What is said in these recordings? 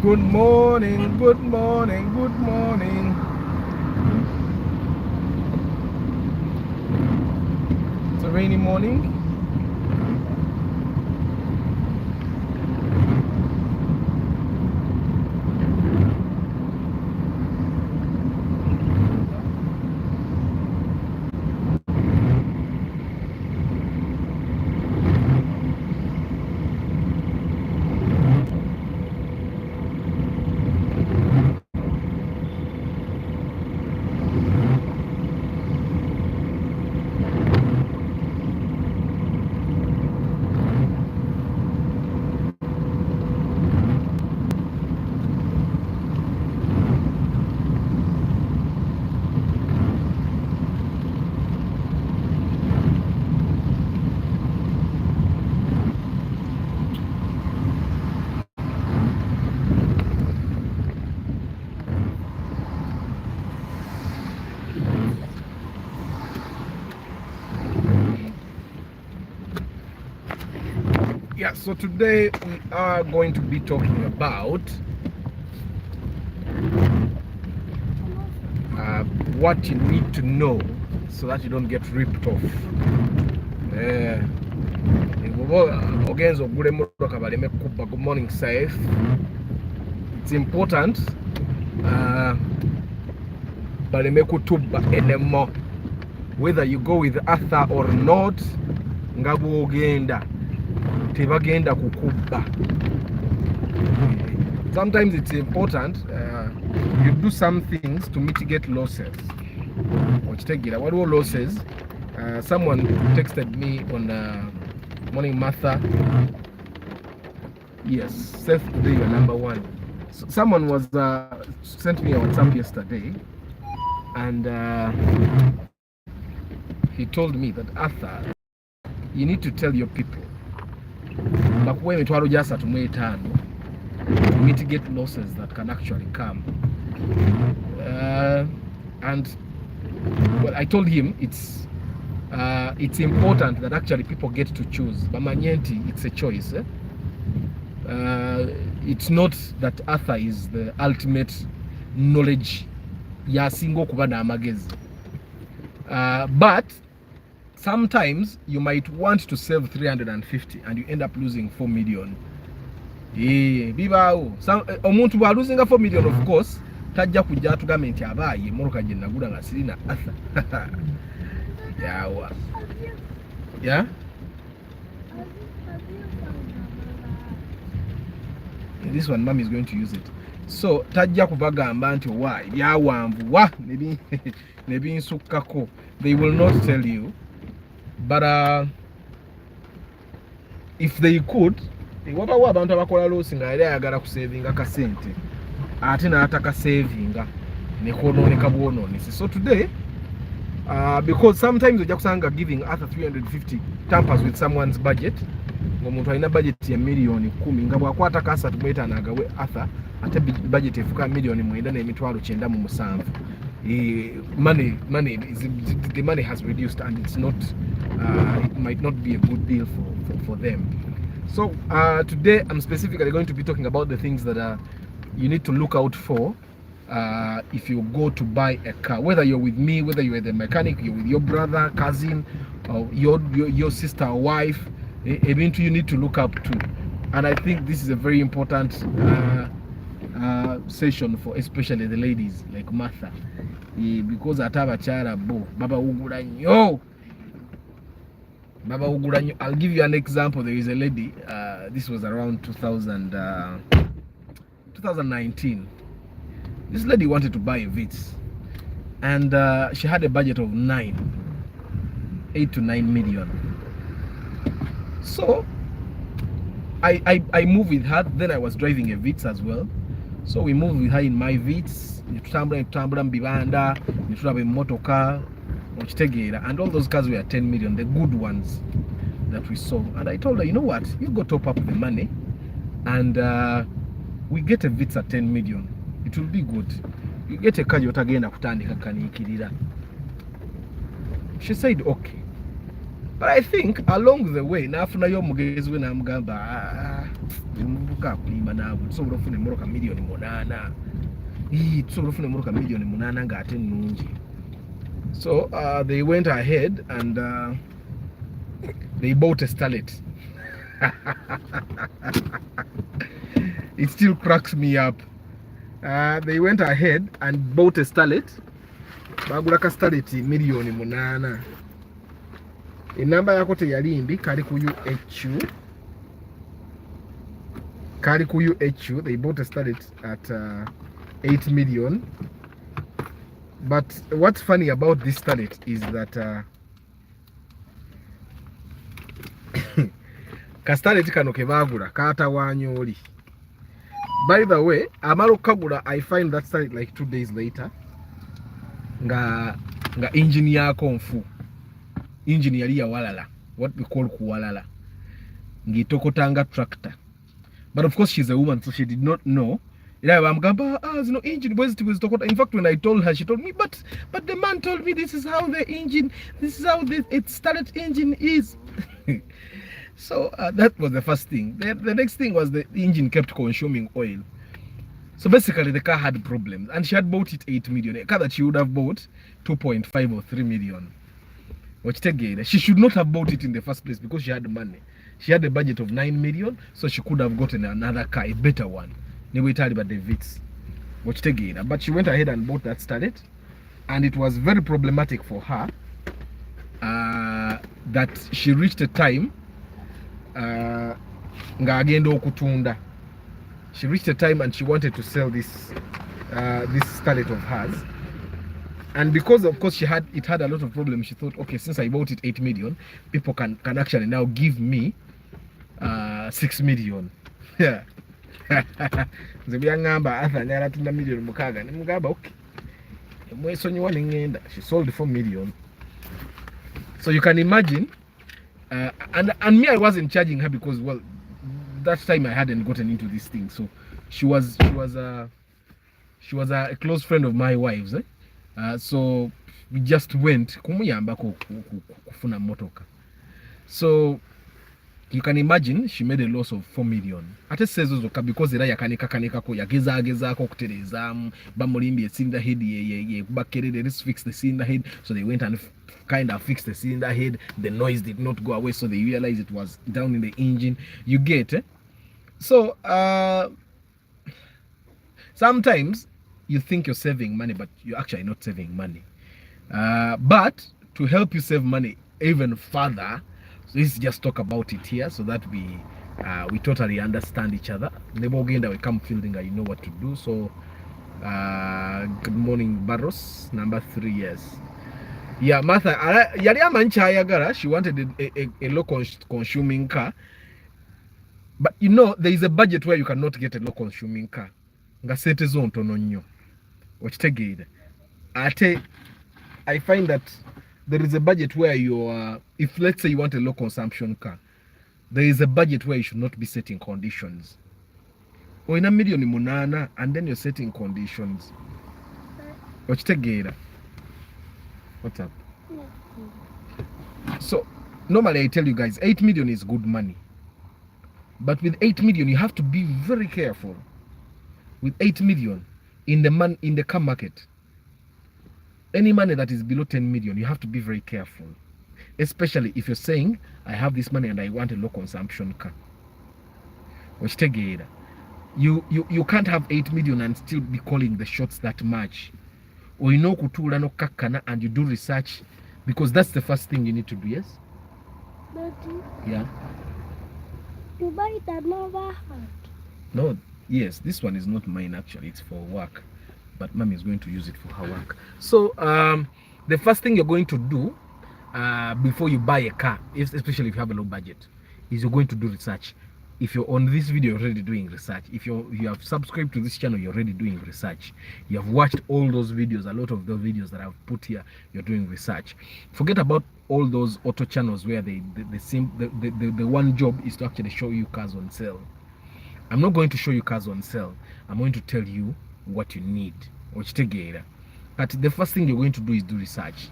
Good morning, good morning, good morning. It's a rainy morning. Yeah, so today we are going to be talking about what you need to know so that you don't get ripped off. Good morning, safe. It's important. Whether you go with Arthur or not, ngabugenda tebagenda kukuba. Sometimes it's important you do some things to mitigate losses. What were losses? Someone texted me on morning, Martha. Yes, Seth, today you're number one. So someone was sent me a WhatsApp yesterday, and he told me that Arthur, you need to tell your people to mitigate losses that can actually come. And well, I told him it's important that actually people get to choose. Bamanyenti, it's a choice. It's not that Arthur is the ultimate knowledge. But sometimes you might want to save 350 and you end up losing 4 million. Omuntu bwa losing 4 million, of course, tajja kujja tugambe nti abaaye moroka gye nagula nga sirina Arthur. Yawa. Yeah? This one, mom is going to use it. So, tajja kubagamba nti why byawanvu wa nebi nsukako. They will not tell you. But if they could, wabawo abantu abakola losi nga yali ayagala kusavinga kasente ate n'ataka savinga nekonooneka bwonoonese. So today, because sometimes ojja kusanga giving Arthur 350 tampers with someone's budget. Ng'omuntu alina budget ya million 10 nga bwakwata kasatu mwetaano agawe Arthur ate budget efuka million 9,997. The money has reduced, and it's not it might not be a good deal for them. So today I'm specifically going to be talking about the things that you need to look out for if you go to buy a car, whether you're with me, whether you're the mechanic, you're with your brother, cousin, or your sister or wife. Eventually you need to look up to. And I think this is a very important session for especially the ladies like Martha, because atabachara bo baba ugula nyo. I'll give you an example. There is a lady, this was around 2019. This lady wanted to buy a Vitz, and she had a budget of 8 to 9 million. So I moved with her. Then I was driving a Vitz as well. So we moved with her in my Vitz. And all those cars were 10 million, the good ones that we saw. And I told her, you know what, you go top up the money and we get a Vitz at 10 million. It will be good. You get a car yotagenda kutandika kanikirira. She said okay. But I think along the way, nafuna yo mugezi we namugamba ka kulima naawe tusobola okufuna emmoloka miliyoni 8 tusobola okufuna emmoloka miliyoni 8 ng'ate nnungi. So they went ahead and they bought a starlet. It still cracks me up. They went ahead and bought a starlet. Bagula ka starlet miliyoni 8. Enamba yako teyali mbi, kali ku UHU. They bought a starlet at 8 million. But what's funny about this starlet is that ka starlet kano ke bagula katawaanya oli. By the way, amalo kagula, I find that starlet like 2 days later. Nga engine yako nfu. Engine yali ya walala, what we call kuwalala. Ngitokotanga tractor. But of course she's a woman, so she did not know. I'm gamba, no engine was tokota. In fact, when I told her, she told me, but the man told me this is how the engine, this is how it started engine is. So that was the first thing. The next thing was the engine kept consuming oil. So basically the car had problems, and she had bought it 8 million. A car that she would have bought 2.5 or 3 million. She should not have bought it in the first place because she had money. She had a budget of 9 million, so she could have gotten another car, a better one. But she went ahead and bought that starlet, and it was very problematic for her that she reached a time she reached a time and she wanted to sell this starlet of hers. And because of course it had a lot of problems, she thought, okay, since I bought it 8 million, people can actually now give me 6 million. Yeah. She sold 4 million. So you can imagine, and me, I wasn't charging her because, well, that time I hadn't gotten into this thing. So she was a close friend of my wife's. So we just went kumuyamba kufuna motoka. So you can imagine she made a loss of 4 million. Ate sezo zoka because era yakanika ko yageza ko kuterezamu bamulimbi cylinder head ye kubakerere, let's fix the cylinder head. So they went and kind of fixed the cylinder head. The noise did not go away, so they realized it was down in the engine. You get it? So sometimes you think you're saving money, but you're actually not saving money. But to help you save money even further, so let's just talk about it here so that we totally understand each other. Nebogenda we come fielding, you know what to do. So good morning, Barros, number 3 years. Yeah, Martha, yali amancha ayagala, she wanted a low consuming car. But you know, there is a budget where you cannot get a low consuming car. Nga sente zo ntono nnyo. Okitegeera. Ate I find that there is a budget where you if let's say you want a low consumption car, there is a budget where you should not be setting conditions. Oyina million 8 and then you're setting conditions. Okitegeera. What's up? So normally I tell you guys 8 million is good money. But with 8 million you have to be very careful. With 8 million in the car market, any money that is below 10 million, you have to be very careful. Especially if you're saying, I have this money and I want a low consumption car. You can't have 8 million and still be calling the shots that much. Or you know kutula no kakana and you do research, because that's the first thing you need to do, yes? Daddy. Yeah. To buy it at never had. No, yes, this one is not mine actually, it's for work. But mommy is going to use it for her work. So the first thing you're going to do before you buy a car, especially if you have a low budget, is you're going to do research. If you're on this video, you're already doing research. If you have subscribed to this channel, you're already doing research. You have watched all those videos, a lot of the videos that I've put here, you're doing research. Forget about all those auto channels where the one job is to actually show you cars on sale. I'm not going to show you cars on sale. I'm going to tell you what you need. But the first thing you're going to do is do research.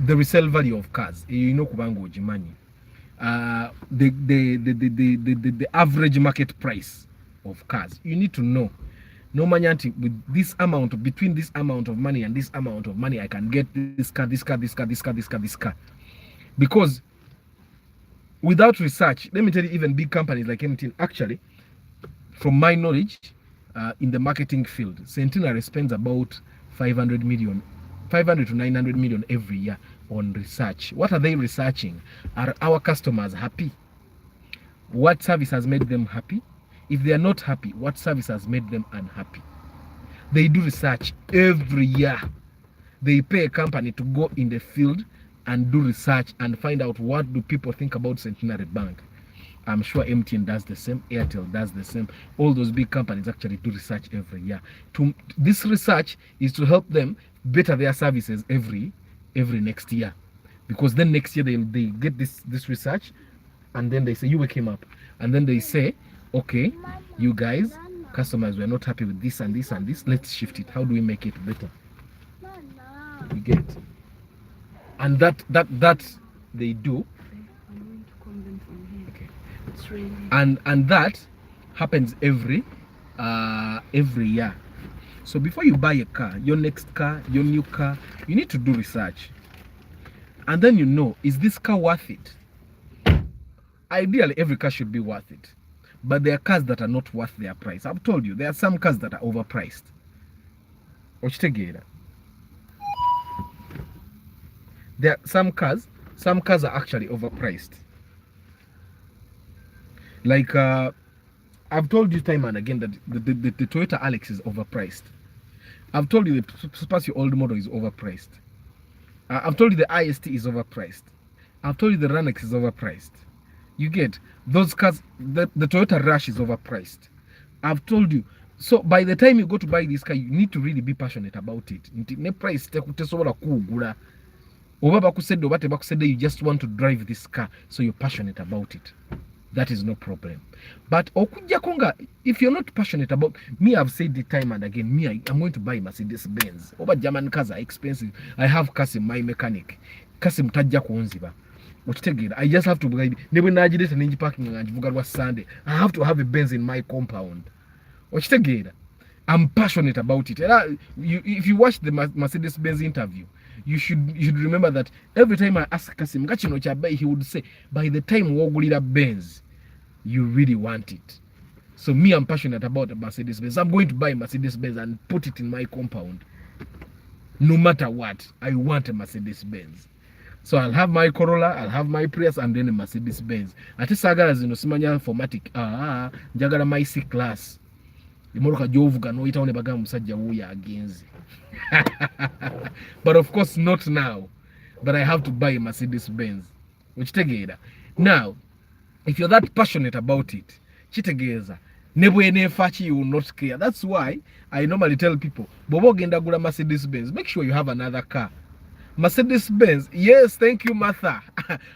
The resale value of cars. You know kubango money. The average market price of cars. You need to know. No manyanti with this amount, between this amount of money and this amount of money, I can get this car, this car, this car, this car, this car, this car. Because without research, let me tell you, even big companies like MTN, actually, from my knowledge, in the marketing field, Centenary spends about 500 to 900 million every year on research. What are they researching? Are our customers happy? What service has made them happy? If they are not happy, what service has made them unhappy? They do research every year. They pay a company to go in the field and do research and find out what do people think about Centenary Bank. I'm sure MTN does the same, Airtel does the same. All those big companies actually do research every year. This research is to help them better their services every next year. Because then next year they get this research, and then they say, you came up. And then they say, okay, you guys, customers were not happy with this and this and this. Let's shift it. How do we make it better? You get? And that they do. Okay. And that happens every year. So before you buy a car, your next car, your new car, you need to do research. And then you know, is this car worth it? Ideally, every car should be worth it. But there are cars that are not worth their price. I've told you, there are some cars that are overpriced. There are some cars are actually overpriced. Like, I've told you time and again that the Toyota Alex is overpriced. I've told you the Spacio old model is overpriced. I've told you the IST is overpriced. I've told you the Ranex is overpriced. You get those cars, the Toyota Rush is overpriced. I've told you. So by the time you go to buy this car, you need to really be passionate about it. Ne price kugula. You just want to drive this car, so you're passionate about it. That is no problem. But if you're not passionate about, me, I've said it time and again, I'm going to buy Mercedes Benz. Over German cars are expensive. I have cars in my mechanic. Cars mtajja kuonziba. I just have to buy. Never najideta ninji parking and Vugarwa Sunday. I have to have a Benz in my compound. I'm passionate about it. If you watch the Mercedes Benz interview, you should remember that every time I ask Kasim, he would say, by the time wogulira Benz, you really want it. So me, I'm passionate about a Mercedes Benz. I'm going to buy a Mercedes Benz and put it in my compound. No matter what, I want a Mercedes Benz. So I'll have my Corolla, I'll have my Prius, and then a Mercedes Benz. Ati sagala zino simanya formatic. Njagala my C class. Imoroka jovuga no ita one baga musajja wuya agenzi. But of course not now. But I have to buy a Mercedes Benz. Uchitegeera. Now, if you're that passionate about it, chitegeeza. Nebwenefachi, you will not care. That's why I normally tell people, Bobo genda gula Mercedes Benz, make sure you have another car. Mercedes Benz, yes, thank you, Martha.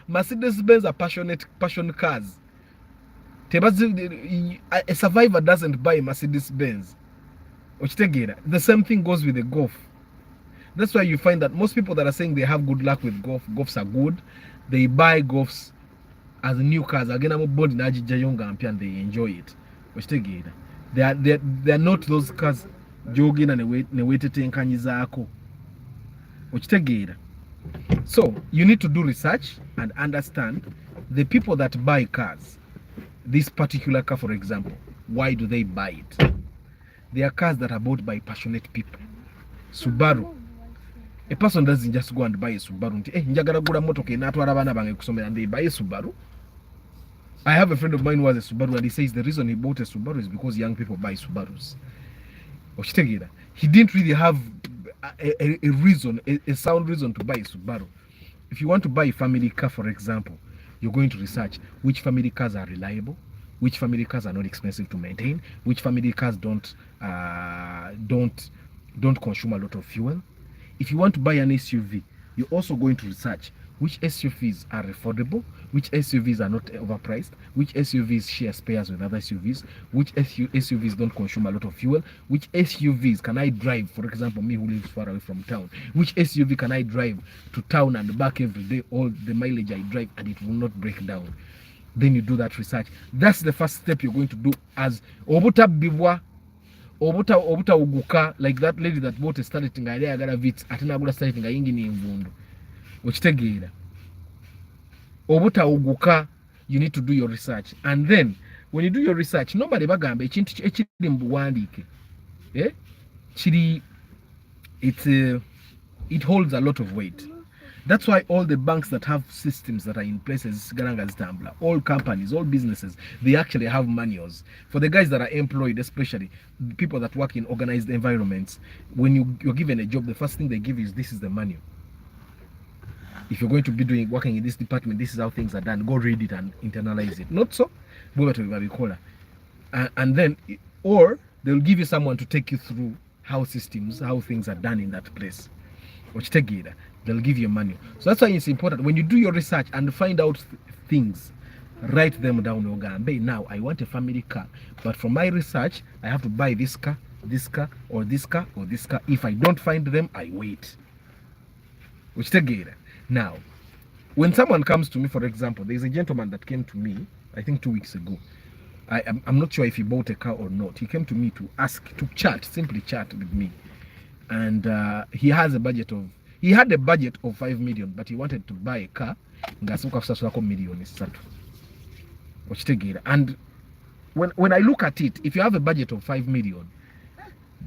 Mercedes Benz are passion cars. A survivor doesn't buy a Mercedes Benz. The same thing goes with the Golf. That's why you find that most people that are saying they have good luck with Golfs are good. They buy Golfs as new cars. Again, I'm born in Ajijayonga and they enjoy it. They are not those cars jogging and waiting to So you need to do research and understand the people that buy cars. This particular car, for example, why do they buy it? They are cars that are bought by passionate people. Subaru. A person doesn't just go and buy a Subaru. And they buy a Subaru. I have a friend of mine who has a Subaru, and he says the reason he bought a Subaru is because young people buy Subarus. He didn't really have a reason, a sound reason to buy a Subaru. If you want to buy a family car, for example, you're going to research which family cars are reliable, which family cars are not expensive to maintain, which family cars don't consume a lot of fuel. If you want to buy an SUV, you're also going to research which SUVs are affordable, which SUVs are not overpriced, which SUVs share spares with other SUVs, which SUVs don't consume a lot of fuel, which SUVs can I drive, for example, me who lives far away from town, which SUV can I drive to town and back every day, all the mileage I drive, and it will not break down. then you do that research. That's the first step you're going to do. As obuta bibwa obuta uguka, like that lady that bought a starlet nga yali agala vits ate nagula starlet nga yingi ni nvundu okitegeera. Obuta uguka, you need to do your research, and then when you do your research, nobody bagamba ekintu ekiri mu buwandiike kiri, it holds a lot of weight. That's why all the banks that have systems that are in places, all companies, all businesses, they actually have manuals. For the guys that are employed, especially people that work in organized environments, when you're given a job, the first thing they give you is, this is the manual. If you're going to be working in this department, this is how things are done. Go read it and internalize it. Not so. And then, or they'll give you someone to take you through how things are done in that place. They'll give you a manual. So that's why it's important when you do your research and find out things, write them down. Now I want a family car, but from my research I have to buy this car, or this car, or this car. If I don't find them, I wait. Now, when someone comes to me, for example, there's a gentleman that came to me, I think 2 weeks ago. I'm not sure if he bought a car or not. He came to me to simply chat with me. And he had a budget of 5 million, but he wanted to buy a car. And when I look at it, if you have a budget of 5 million,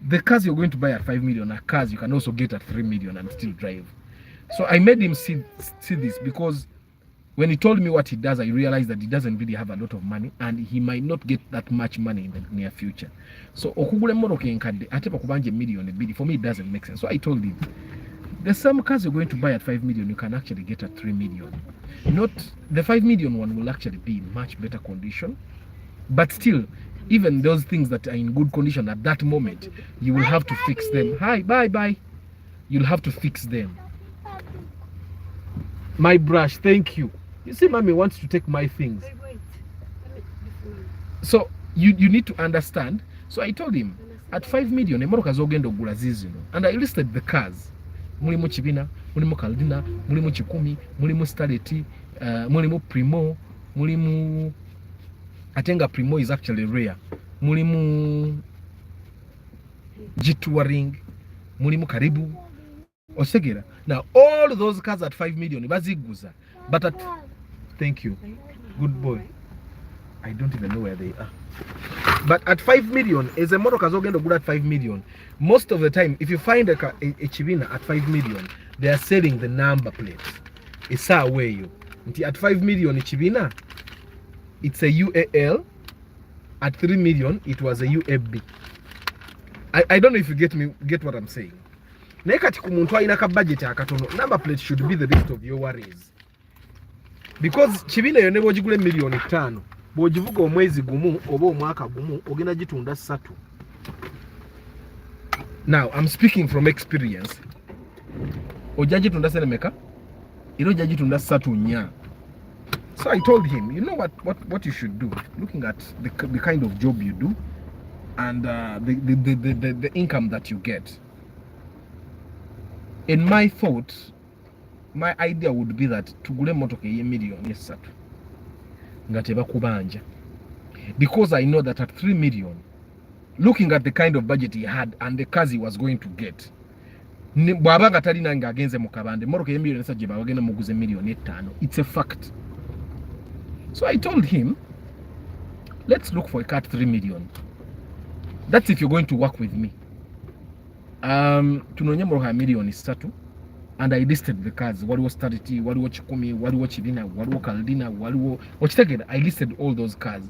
the cars you're going to buy at 5 million are cars you can also get at 3 million and still drive. So I made him see this, because when he told me what he does, I realized that he doesn't really have a lot of money, and he might not get that much money in the near future. So okugula moroke enkadde ate bakubanje million ebiri, for me it doesn't make sense. So I told him, the same cars you're going to buy at 5 million, you can actually get at 3 million. Not the 5 million one will actually be in much better condition, but still, even those things that are in good condition at that moment, you will have to fix them. Hi, bye. You'll have to fix them. My brush, thank you. You see, mommy wants to take my things. So you need to understand. So I told him, at 5 million, and I listed the cars. Mulimu Chibina, mulimu Kaldina, mulimu Chikumi, mulimu Starleti, mulimu Primo, mulimu Atenga Primo is actually rare. Mulimu G2 mulimu Karibu. Osegera. Now all those cars at 5 million, baziguza. But at thank you. Good boy. I don't even know where they are. But at 5 million, is a motor kazogendo good at 5 million. Most of the time, if you find a Chivina at 5 million, they are selling the number plates. It's a way you. At 5 million Chivina, it's a UAL. At 3 million, it was a UFB. I don't know if you get what I'm saying. Number plate should be the least of your worries. Because Chivina you never gigule million 5. Bojivuga omwezi gumu oba omwaka gumu ogenda gitunda 3. Now I'm speaking from experience. Ojja gitunda senemeka? Iro ojja gitunda 3 nya. So I told him, you know what you should do, looking at the kind of job you do and the income that you get. In my thought, my idea would be that tugule motoka ye million yes 3. Ngateba kubanja. Because I know that at 3 million, looking at the kind of budget he had and the cars he was going to get, bwabanga talina nga agenze mu kabande motoka ye million sajje bagenda muguze million 5. It's a fact. So I told him, let's look for a car at 3 million. That's if you're going to work with me. Tunonya motoka million 3. And I listed the cars. Waliwo Starleti, waliwo Chikumi, waliwo Chivina, waliwo Kaldina, waliwo Ochitegeda. I listed all those cars.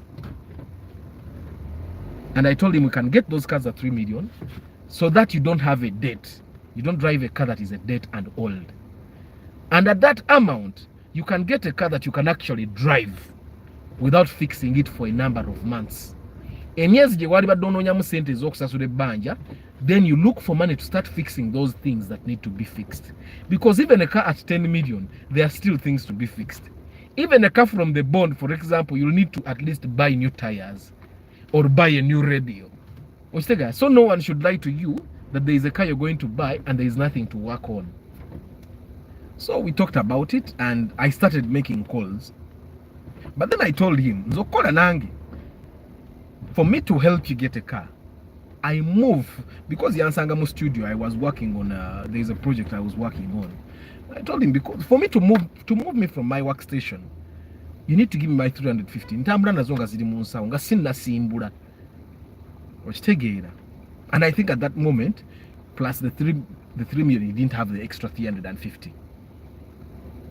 And I told him we can get those cars at 3 million so that you don't have a debt. You don't drive a car that is a debt and old. And at that amount, you can get a car that you can actually drive without fixing it for a number of months. And yes, then you look for money to start fixing those things that need to be fixed. Because even a car at 10 million, there are still things to be fixed. Even a car from the bond, for example, you'll need to at least buy new tires or buy a new radio. So no one should lie to you that there is a car you're going to buy and there is nothing to work on. So we talked about it and I started making calls. But then I told him, Zokola nangi, for me to help you get a car, I move, because Yansangamo studio I was working on, there's a project I was working on. I told him, because for me to move me from my workstation, you need to give me my 350. Ntambula nazonga ziri mu nsawo nga sinnasimbula. Okitegeera. And I think at that moment, plus the 3 million, he didn't have the extra 350.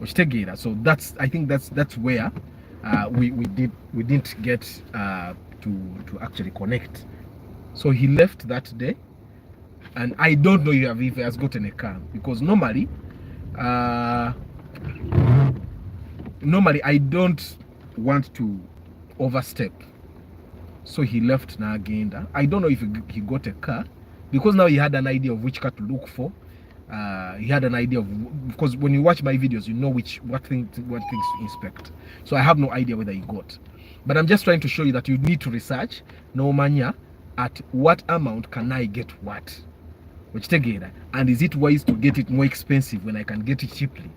Okitegeera. So I think that's where we didn't get to actually connect. So he left that day, and I don't know if he has gotten a car, because normally I don't want to overstep. So he left Nagenda. I don't know if he got a car, because now he had an idea of which car to look for. He had an idea of, because when you watch my videos, you know what things to inspect. So I have no idea whether he got. But I'm just trying to show you that you need to research no mania at what amount can I get what. And is it wise to get it more expensive when I can get it cheaply?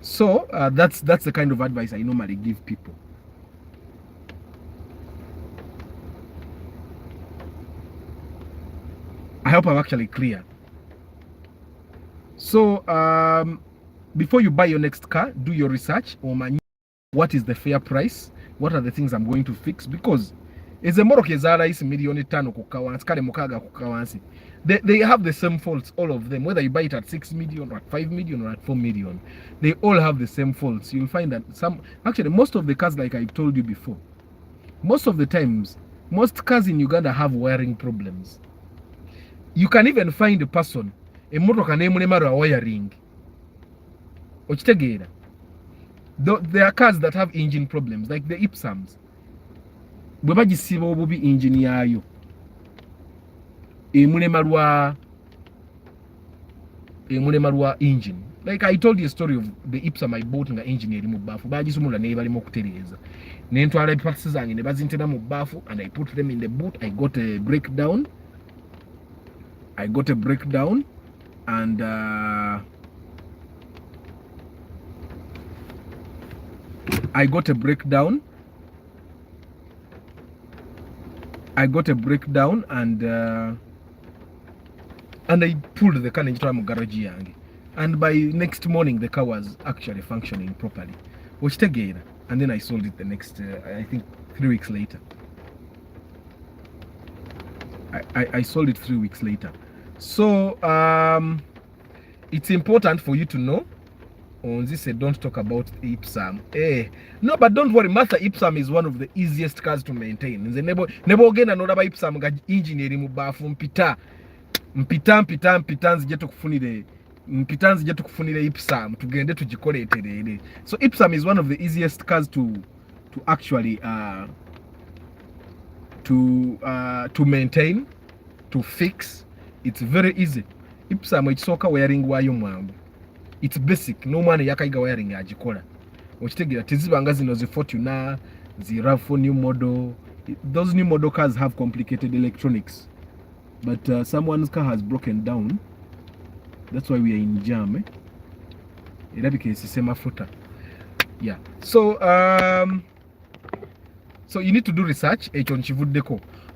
So that's the kind of advice I normally give people. I hope I'm actually clear. So before you buy your next car, do your research on what is the fair price, what are the things I'm going to fix, because it's a moroke zara is million tano kukawansi kale mukaga kukawansi. They have the same faults, all of them, whether you buy it at 6 million or at 5 million or at 4 million. They all have the same faults. You'll find that most of the cars, like I told you before, most of the times, most cars in Uganda have wiring problems. You can even find a person, a motoka nemulema wiring. Okitegeera. There are cars that have engine problems, like the Ipsams. Bwe bagisiba obubi engine yayo, emulema lwa engine. Like I told you a story of the Ipsam I bought nga engine eri mu baafu, bagisumula ne bali mu kutereeza. Ne ntwala parts zange ne bazintera mu baafu, and I put them in the boot. I got a breakdown, and I got a breakdown, and I pulled the car into my garage yange, and by next morning the car was actually functioning properly. And then I sold it the next I think 3 weeks later. I sold it 3 weeks later. So it's important for you to know. On this, don't talk about Ipsam. No, but don't worry. Master Ipsam is one of the easiest cars to maintain. In the nebo again another Ipsam ga engineer mu bafu mpita nzije kufunire Ipsam tugende tugikoleterere. So Ipsam is one of the easiest cars to actually to maintain, to fix. It's very easy. Ipsam ikisoka wiring wayo mwangu. It's basic. No man yakaiga wiring agikola. Okitegeera tezibanga zino zi Fortuner, zi RAV4 new model. Those new model cars have complicated electronics. But someone's car has broken down. That's why we are in jam. Era because it's mafuta. Yeah. So so you need to do research.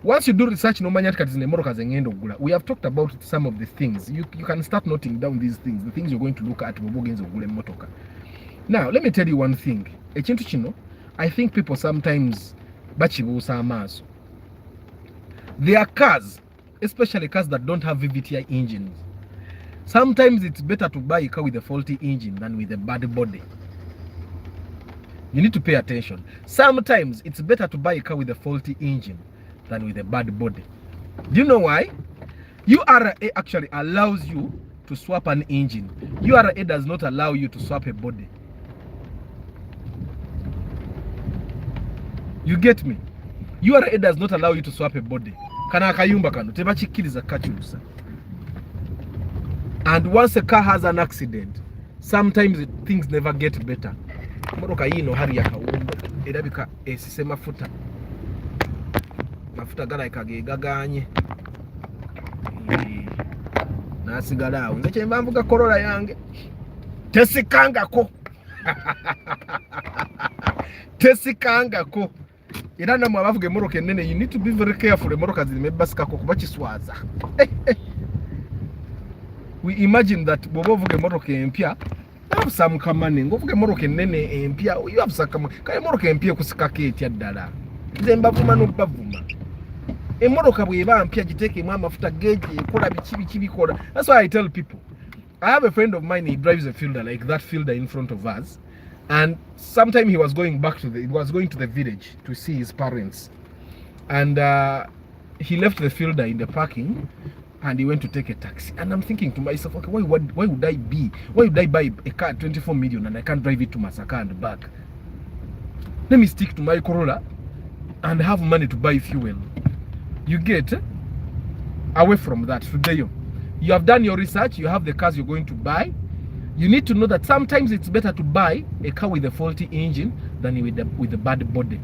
Once you do research, we have talked about some of the things. You can start noting down these things, the things you're going to look at. Now, let me tell you one thing. I think people sometimes there are cars, especially cars that don't have VVTi engines. Sometimes it's better to buy a car with a faulty engine than with a bad body. You need to pay attention. Sometimes it's better to buy a car with a faulty engine than with a bad body. Do you know why? URA actually allows you to swap an engine. URA does not allow you to swap a body. You get me? URA does not allow you to swap a body. Kana akayumba kano tebachikiriza kachusa. And once a car has an accident, sometimes things never get better. Moroka yino hari yakawumba erabika esise mafuta. Mafuta gala ikagegaganye. Nasigala awo nze kyemba mvuga Corolla yange tesikangako. tesikangako era namwe abavuga emmoroka ennene, you need to be very careful. Emmoroka zirime basikako kuba kiswaza. We imagine that bw'oba ovuga emmoroka empya have some kamane, ng'ovuga emmoroka ennene empya, you have some kamane. Kale emmoroka empya okusikako etya ddala, nze mbavuma n'obbavuma. Emmoroka bw'eba mpya giteekemu amafuta geegi, ekola biki bikola. That's why I tell people, I have a friend of mine, he drives a fielder like that fielder in front of us, and sometime he was going to the village to see his parents, and he left the fielder in the parking and he went to take a taxi. And I'm thinking to myself, okay, why would I buy a car 24 million and I can't drive it to Masaka and back? Let me stick to my Corolla and have money to buy fuel. You get away from that. Today you have done your research, you have the cars you're going to buy. You need to know that sometimes it's better to buy a car with a faulty engine than with a bad body.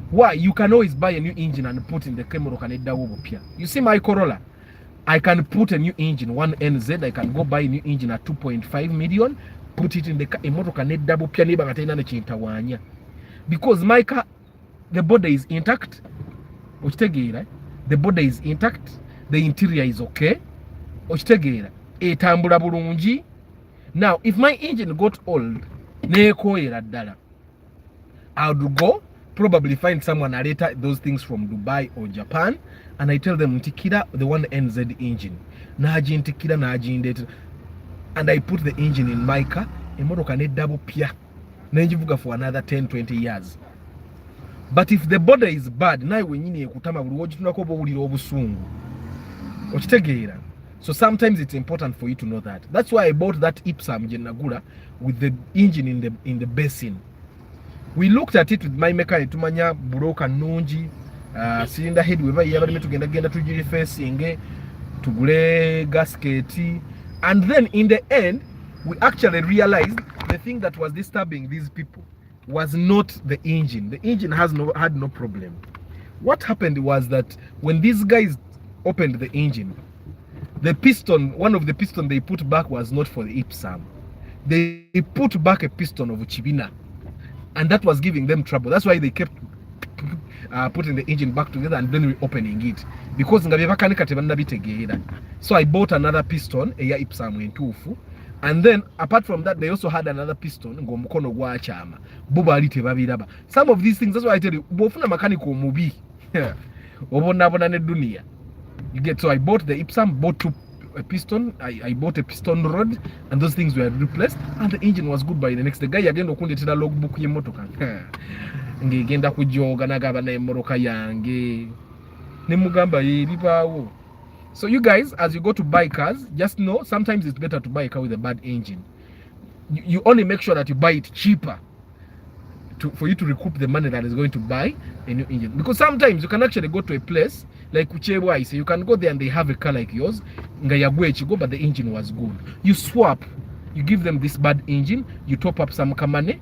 Why? You can always buy a new engine and put in the Kampala. You see my Corolla, I can put a new engine, 1NZ, I can go buy a new engine at 2.5 million, put it in the Kampala, because my car, the body is intact. The body is intact, the interior is okay. Now, if my engine got old, I would go probably find someone later those things from Dubai or Japan, and I tell them ntikira the 1NZ engine. And I put the engine in my car, double pia. For another 10-20 years. But if the border is bad, so sometimes it's important for you to know that. That's why I bought that Ipsam Jenagura with the engine in the basin. We looked at it with my mechanic tumanya buroka nungi, cylinder head weba yabarime tugenda tujiri facing tugule gasket, and then in the end we actually realized the thing that was disturbing these people was not the engine. The engine had no problem. What happened was that when these guys opened the engine, the piston, one of the piston they put back was not for the Ipsam. They put back a piston of Chibina, and that was giving them trouble. That's why they kept putting the engine back together and then reopening it, because so I bought another piston, a Ipsam in Tufu. And then apart from that, they also had another piston. Some of these things, that's why I tell you, mechanical movie. You get, so I bought the Ipsam, bought a piston, I bought a piston rod, and those things were replaced, and the engine was good by the next day. Guy again okundetera logbook ye motoka. Ngegenda kujoga nagaba na moroka yange. Nemugamba yeribawo. So you guys, as you go to buy cars, just know sometimes it's better to buy a car with a bad engine. You only make sure that you buy it cheaper for you to recoup the money that is going to buy a new engine. Because sometimes you can actually go to a place like Uchebwa, so you can go there and they have a car like yours, but the engine was good. You swap, you give them this bad engine, you top up some kamane,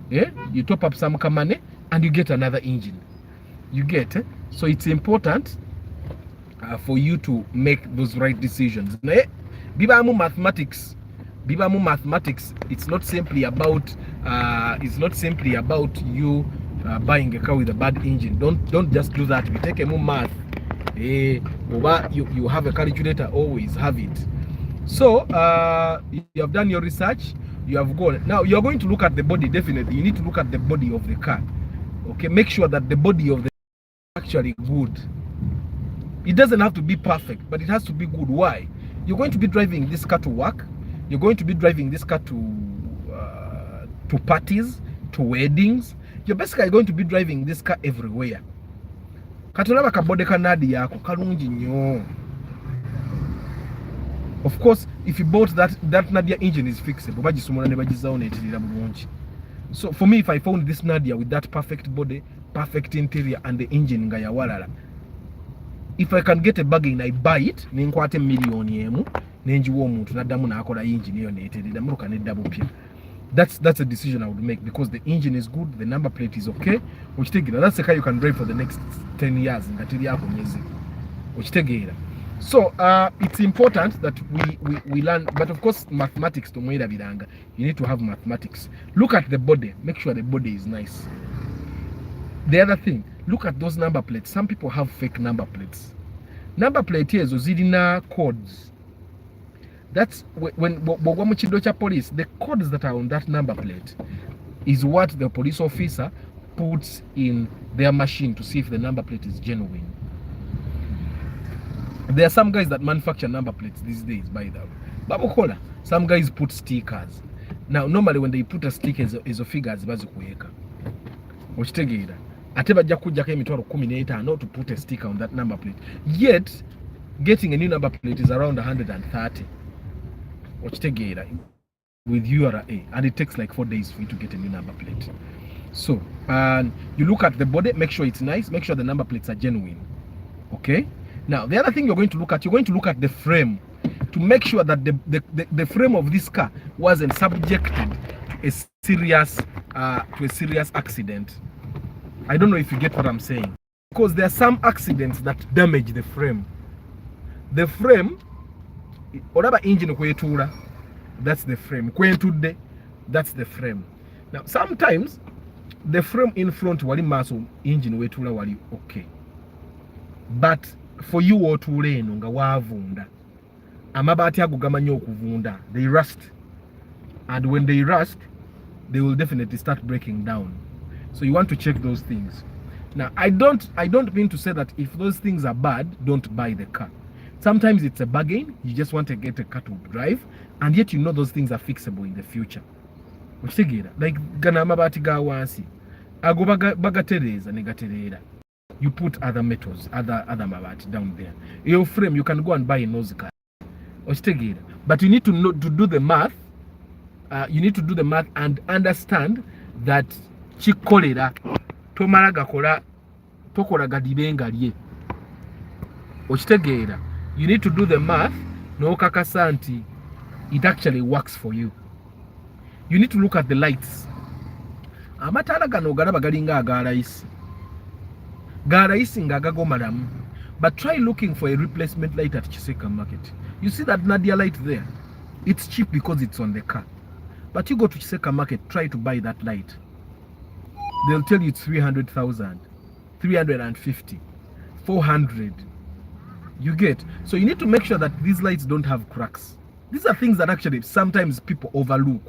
you top up some kamane, and you get another engine. You get, so it's important for you to make those right decisions. Bibamu mathematics. It's not simply about you buying a car with a bad engine. Don't just do that. We take a more math. You have a calculator, always have it. So you have done your research, you have gone. Now you're going to look at the body. Definitely you need to look at the body of the car. Okay, make sure that the body of the car is actually good. It doesn't have to be perfect, but it has to be good. Why? You're going to be driving this car to work. You're going to be driving this car to parties, to weddings. You're basically going to be driving this car everywhere. Katolaba kabode kanadi yako kalungi nyo. Of course, if you bought that Nadia engine is fixable. So for me, if I found this Nadia with that perfect body, perfect interior, and the engine ngaya walala, if I can get a bargain, I buy it. Ninkwate million yemu. Nenjiwo omuntu naddamu nakola engine yo neterera muruka ne double pin. That's a decision I would make, because the engine is good, the number plate is okay. That's the car you can drive for the next 10 years. So it's important that we learn, but of course mathematics to mwera biranga. You need to have mathematics. Look at the body, make sure the body is nice. The other thing, look at those number plates. Some people have fake number plates. Number plate here is zirina codes. That's when police, the codes that are on that number plate is what the police officer puts in their machine to see if the number plate is genuine. There are some guys that manufacture number plates these days, by the way. Babukola, some guys put stickers. Now, normally when they put a sticker, is a figure as bazikuweka. Ochitegeera. Ate bajja kujjako emitwalo 15 to put a sticker on that number plate. Yet, getting a new number plate is around 130. Ochitegeera. With URA, and it takes like 4 days for you to get a new number plate. So, you look at the body, make sure it's nice, make sure the number plates are genuine. Okay? Now, the other thing you're going to look at the frame to make sure that the frame of this car wasn't subjected to a serious accident. I don't know if you get what I'm saying. Because there are some accidents that damage the frame. The frame, whatever engine kwetura, that's the frame. Kwentude, that's the frame. Now, sometimes the frame in front wali maso engine wetula wali okay. But for you otula eno nga wavunda, amabaati ago gamanyi okuvunda, they rust. And when they rust, they will definitely start breaking down. So you want to check those things. Now, I don't mean to say that if those things are bad, don't buy the car. Sometimes it's a bargain. You just want to get a car to drive, and yet you know those things are fixable in the future. Like gana amabaati ga wansi ago bagatereza negaterera. You put other metals, other mabaati down there. Your frame, you can go and buy a nose car. But you need to know to do the math. You need to do the math and understand that chikolera tomala gakola tokola gadibenga lye. Okitegeera. You need to do the math no kakasa nti it actually works for you. You need to look at the lights. Amatala gano galaba galinga agalayisi. Galayisi nga gagomalamu. But try looking for a replacement light at Chiseka Market. You see that Nadia light there? It's cheap because it's on the car. But you go to Chiseka Market, try to buy that light. They'll tell you it's 300,000, 350, 400. You get? So you need to make sure that these lights don't have cracks. These are things that actually sometimes people overlook.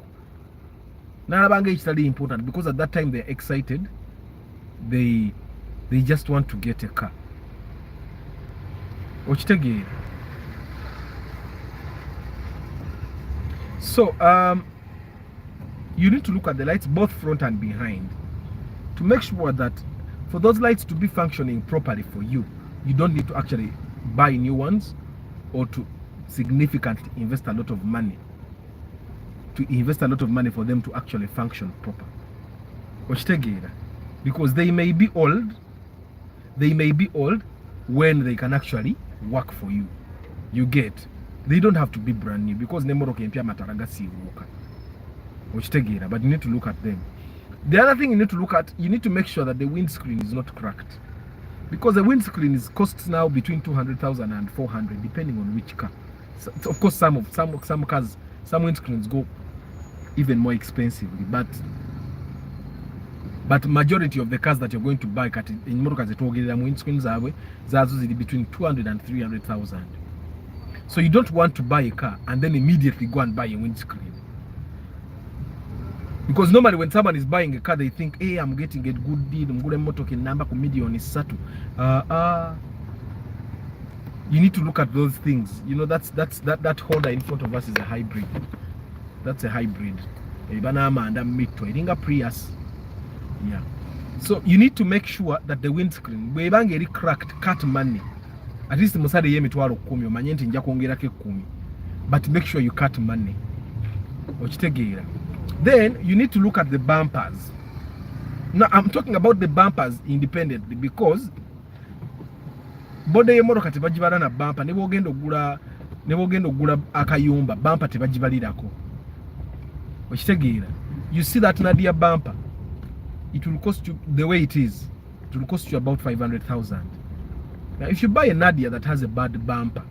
Narabanga is really important because at that time they're excited. They just want to get a car. So you need to look at the lights both front and behind to make sure that for those lights to be functioning properly for you, you don't need to actually buy new ones or to significantly invest a lot of money for them to actually function proper. Because they may be old when they can actually work for you. You get? They don't have to be brand new because nemoro kempya mataraga siwuka. But you need to look at them. The other thing you need to look at, you need to make sure that the windscreen is not cracked. Because the windscreen costs now between 200,000 and 400 depending on which car. So, of course some cars, some windscreens go even more expensively, but majority of the cars that you're going to buy in motoka zetwogerera mu windscreens zazo ziri between 200 and 300,000. So you don't want to buy a car and then immediately go and buy a windscreen. Because normally when someone is buying a car, they think, hey, I'm getting a good deal, mgule motoka namba ku million isatu. You need to look at those things. You know, that Honda in front of us is a hybrid. That's a hybrid. Prius. Yeah. So you need to make sure that the windscreen, webangeri cracked, cut money. At least musade ye mitwalo 10 omanye nti nja kwongerako 10. But make sure you cut money. Okitegeera. Then you need to look at the bumpers. Now I'm talking about the bumpers independently because bode ye motoka tebagibala na bumper ne bogenda ogula akayumba bumper tebagibalirako. Okitegeera. You see that Nadia bumper, it will cost you, the way it is, it will cost you about 500,000. Now if you buy a Nadia that has a bad bumper,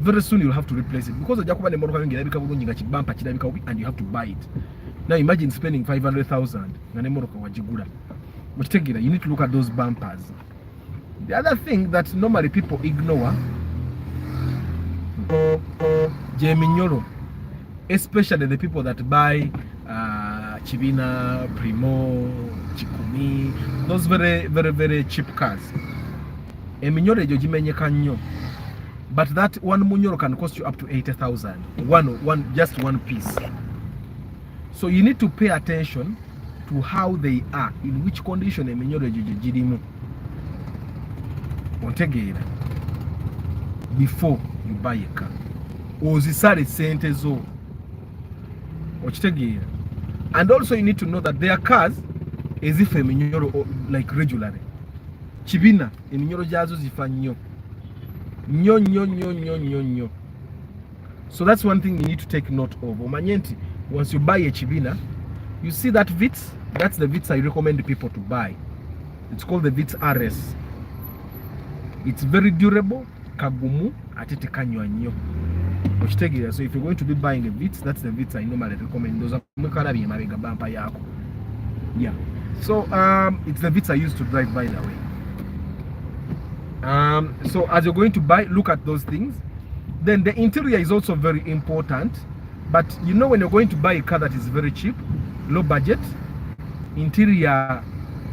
very soon you'll have to replace it because ojja kuba ne motoka ngera bika bulungi nga kibampa kirabika bubi and you have to buy it. Now imagine spending 500,000 nga ne motoka wagigula. Mukitegera, you need to look at those bumpers. The other thing that normally people ignore, Jeminyoro, especially the people that buy Chibina, Primo, Chikumi, those very cheap cars. Eminyoro jojimenyeka nnyo. But that one munyoro can cost you up to 80,000. Just one piece. So you need to pay attention to how they are, in which condition eminyoro jirimu. Ontegeera before you buy a car. Ozisale sente zo. Okitegeera. And also you need to know that their cars as if eminyoro like regularly. Chibina eminyoro jazo zifa nnyo. Nyo. So that's one thing you need to take note of. Omanyenti, once you buy a Chibina, you see that Vitz, that's the Vitz I recommend people to buy. It's called the Vitz RS. It's very durable, kagumu, atete kanywa nnyo. Okitegeera. So if you're going to be buying a Vitz, that's the Vitz I normally recommend. Those are mukalabi mabega bumper yako. Yeah. So it's the Vitz I used to drive, by the way. So as you're going to buy, look at those things. Then the interior is also very important. But you know, when you're going to buy a car that is very cheap, low budget, interior,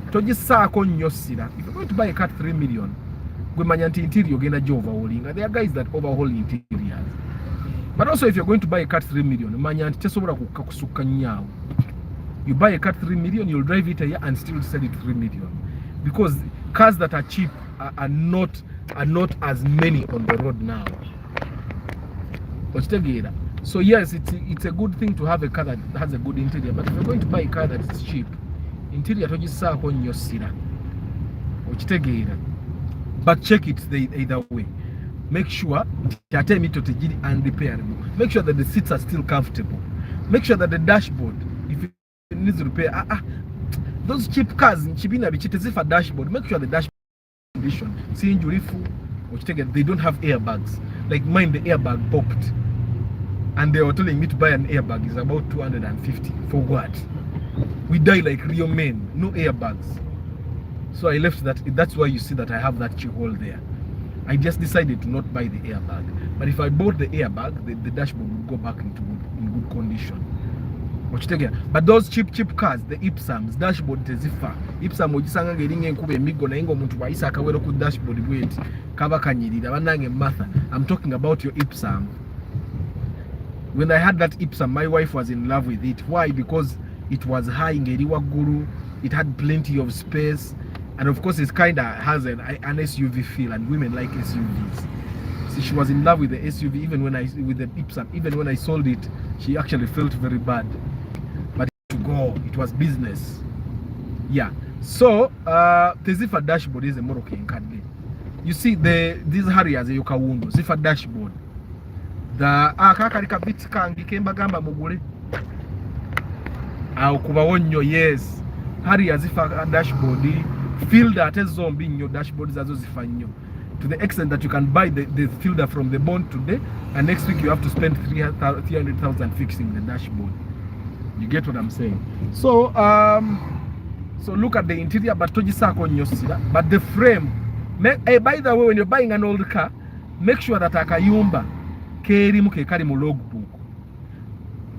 if you're going to buy a car 3 million, interior overhauling. There are guys that overhaul interiors. But also if you're going to buy a car 3 million, you buy a car 3 million, you'll drive it a year and still sell it 3 million. Because cars that are cheap are not as many on the road now. So yes, it's a good thing to have a car that has a good interior, but if you're going to buy a car that is cheap, interior togisaako nnyo sira. But check it either way. Make sure that unrepairable. Make sure that the seats are still comfortable. Make sure that the dashboard, if it needs repair, those cheap cars in Chibina bichiteze for dashboard, make sure the dashboard condition. See injury full, they don't have airbags. Like mine, the airbag popped. And they were telling me to buy an airbag. It's about 250. For what? We die like real men. No airbags. So I left that. That's why you see that I have that keyhole there. I just decided to not buy the airbag. But if I bought the airbag, the dashboard would go back in good condition. But those cheap cars, the Ipsams, dashboard tezifa. Ipsam ogisanga ngeringa enkuba emigo naye ng'omuntu bwayisa akawero ku dashboard bweti kaba kanyirira banange matha. I'm talking about your Ipsam. When I had that Ipsam, my wife was in love with it. Why? Because it was high ngeri waggulu, it had plenty of space, and of course it kind of has an SUV feel, and women like SUVs. So she was in love with the SUV even when with the Ipsam. Even when I sold it, she actually felt very bad. But to go, it was business. Yeah. So Tezifa dashboard is a Moroccan card. You see these Harriers yoka wundo. Zifa dashboard. The akakarika bit kangi kemba gamba mugule. Kuba wonyo, yes. Harriers zifa dashboard. Fielder ate zombie in your dashboard zazo zifanyo. To the extent that you can buy the fielder from the bond today, and next week you have to spend 300,000 fixing the dashboard. You get what I'm saying? So so look at the interior, but tojisako nyosira. But the frame, by the way, when you're buying an old car, make sure that akayumba kerimu kekali mu logbook.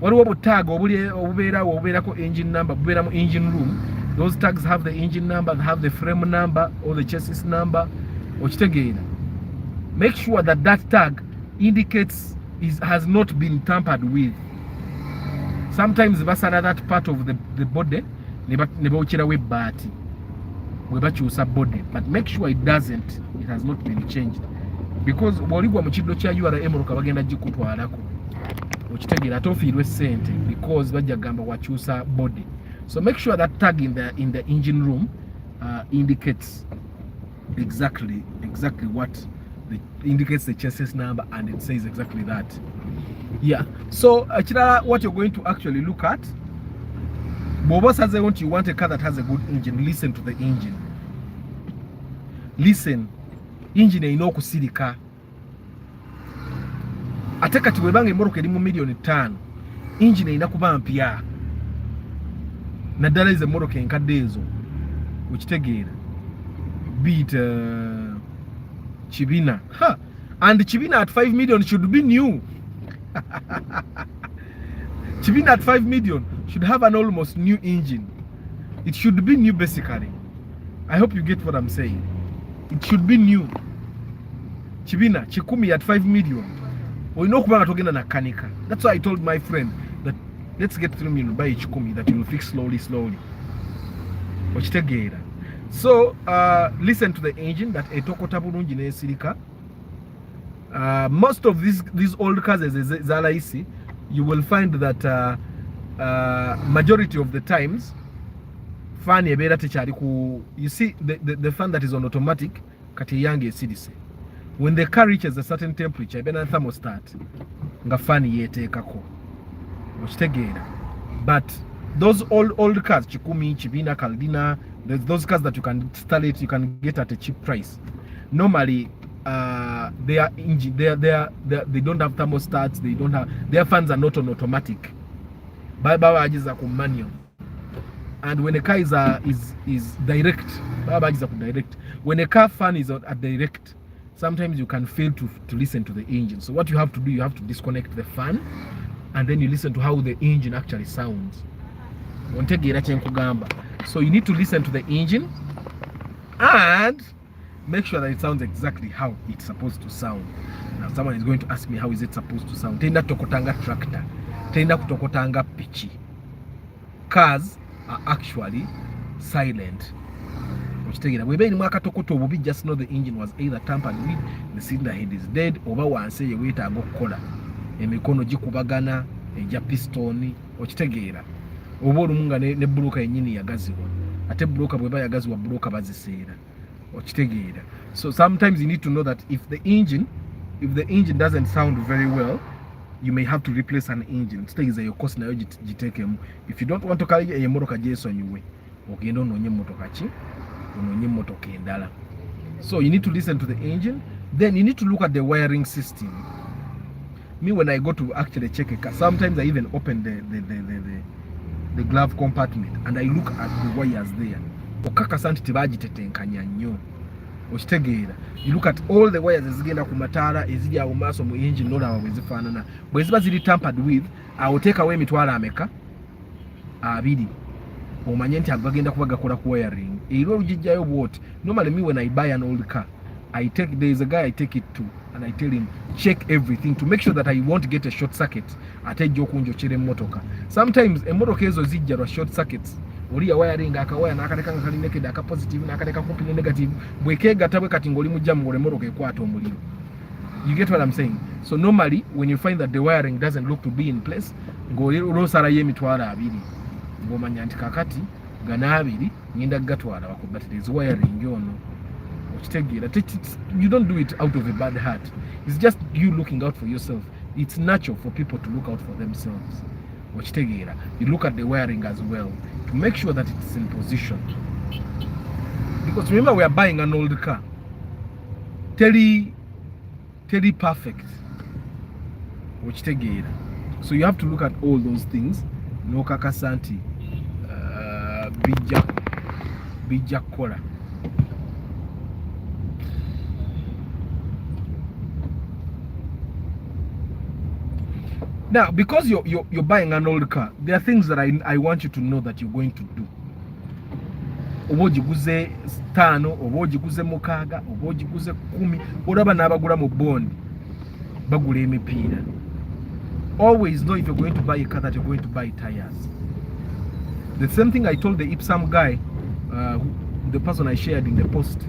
Waliwo butag obubeera ko engine number, bubeera mu engine room. Those tags have the engine number, they have the frame number or the chassis number. Make sure that that tag indicates has not been tampered with. Sometimes basala that part of the body nebawukira webbati webakyusa body, but make sure it doesn't, it has not been changed, because bw'oligwa mu kiddo kya URM Moroka bagenda gikutwalako okitegeera tofiirwe sente because bajja gamba wakyusa body. So make sure that tag in the engine room indicates exactly what indicates the chassis number, and it says exactly that. Yeah. So what you're going to actually look at, Bobo says you want a car that has a good engine. Listen to the engine. Listen. Engine ino kusirika. ate kati webanga emmoroka eri mu million 5 engine erina kuba mpya naddala ezo emmoroka enkadde ezo okitegeera beat Kibina and Kibina at 5 million should be new. Kibina at 5 million should have an almost new engine. It should be new basically. I hope you get what I'm saying. It should be new. Kibina Chikumi at 5 million. We know kubanga togenda na kanika. That's why I told my friend that let's get 3 million buy Chikumi that you will fix slowly. Okitegeera. So listen to the engine that etokota bulungi nesirika. Most of these old cars zalaisi, you will find that majority of the times fan ebeera tekyali ku, you see the fan that is on automatic kati yange esirise, when the car reaches a certain temperature ebeera na thermostat nga fan yeteekako okitegeera. But those old cars Chikumi, Kibina, Kaldina, those cars that you can install you can get at a cheap price. Normally they don't have thermostats, they don't have, their fans are not on automatic. Baba wajiza ku manual. And when a car is direct, baba wajiza ku direct. When a car fan is at direct, sometimes you can fail to listen to the engine. So what you have to do, you have to disconnect the fan and then you listen to how the engine actually sounds. So you need to listen to the engine and make sure that it sounds exactly how it's supposed to sound. Now someone is going to ask me, how is it supposed to sound? Tenda tokotanga tractor, tenda kutokotanga pichi. Cars are actually silent. Just know the engine was either tampered with, the cylinder head is dead, oba wanse yeweta agokola emikono gikubagana eja pistoni okitegeera, oba olumunga ne buloka yennyini yagazibwa, ate buloka bweba yagazibwa buloka baziseera okitegeera. So sometimes you need to know that if the engine doesn't sound very well, you may have to replace an engine. Stage your cost nayo gitekemu. If you don't want to carry a motoka jesonyiwe, ogenda ononye motoka ki, ononye motoka endala. So you need to listen to the engine, then you need to look at the wiring system. Me, when I go to actually check a car, sometimes I even open the glove compartment and I look at the wires there. Okaka santi tebagitetenkanya nnyo okitegeera. You look at all the wires ezigenda ku mataala eziri awo maaso mu engine n'olaba bwe zifaanana. Bwe ziba ziri tampered with, awotekawo emitwalo ameka 2, omanye nti agagenda kuba gakola ku wiring. Era olugijjayo bwoti. Normally me when I buy an old car, there is a guy I take it to and I tell him check everything to make sure that I won't get a short circuit ate jokunjokyera emmotoka. Sometimes emmotoka ezo zijja lwa short circuits. Oli ya wiring akawaya nakaleka nga kali naked aka positive nakaleka kumpi ne negative, bwekegatta bwe kati ngoli mujja ngole emmotoka ekwata omuliro. You get what I'm saying? So normally when you find that the wiring doesn't look to be in place, ngoli olosala yemitwalo 2 ngomanya nti kakati gana 2 ngenda gatwala wako, but there is wiring ono. You don't do it out of a bad heart. It's just you looking out for yourself. It's natural for people to look out for themselves. You look at the wiring as well to make sure that it's in position. Because remember, we are buying an old car. Teli perfect. So you have to look at all those things. No kakasanti, bija kola. Now, because you're buying an old car, there are things that I want you to know that you're going to do. Obojiguze 5, obojiguze 6, obojiguze 10, olaba n'abagula mu bond bagula emipiira. Always know if you're going to buy a car that you're going to buy tires. The same thing I told the Ipsam guy, the person I shared in the post.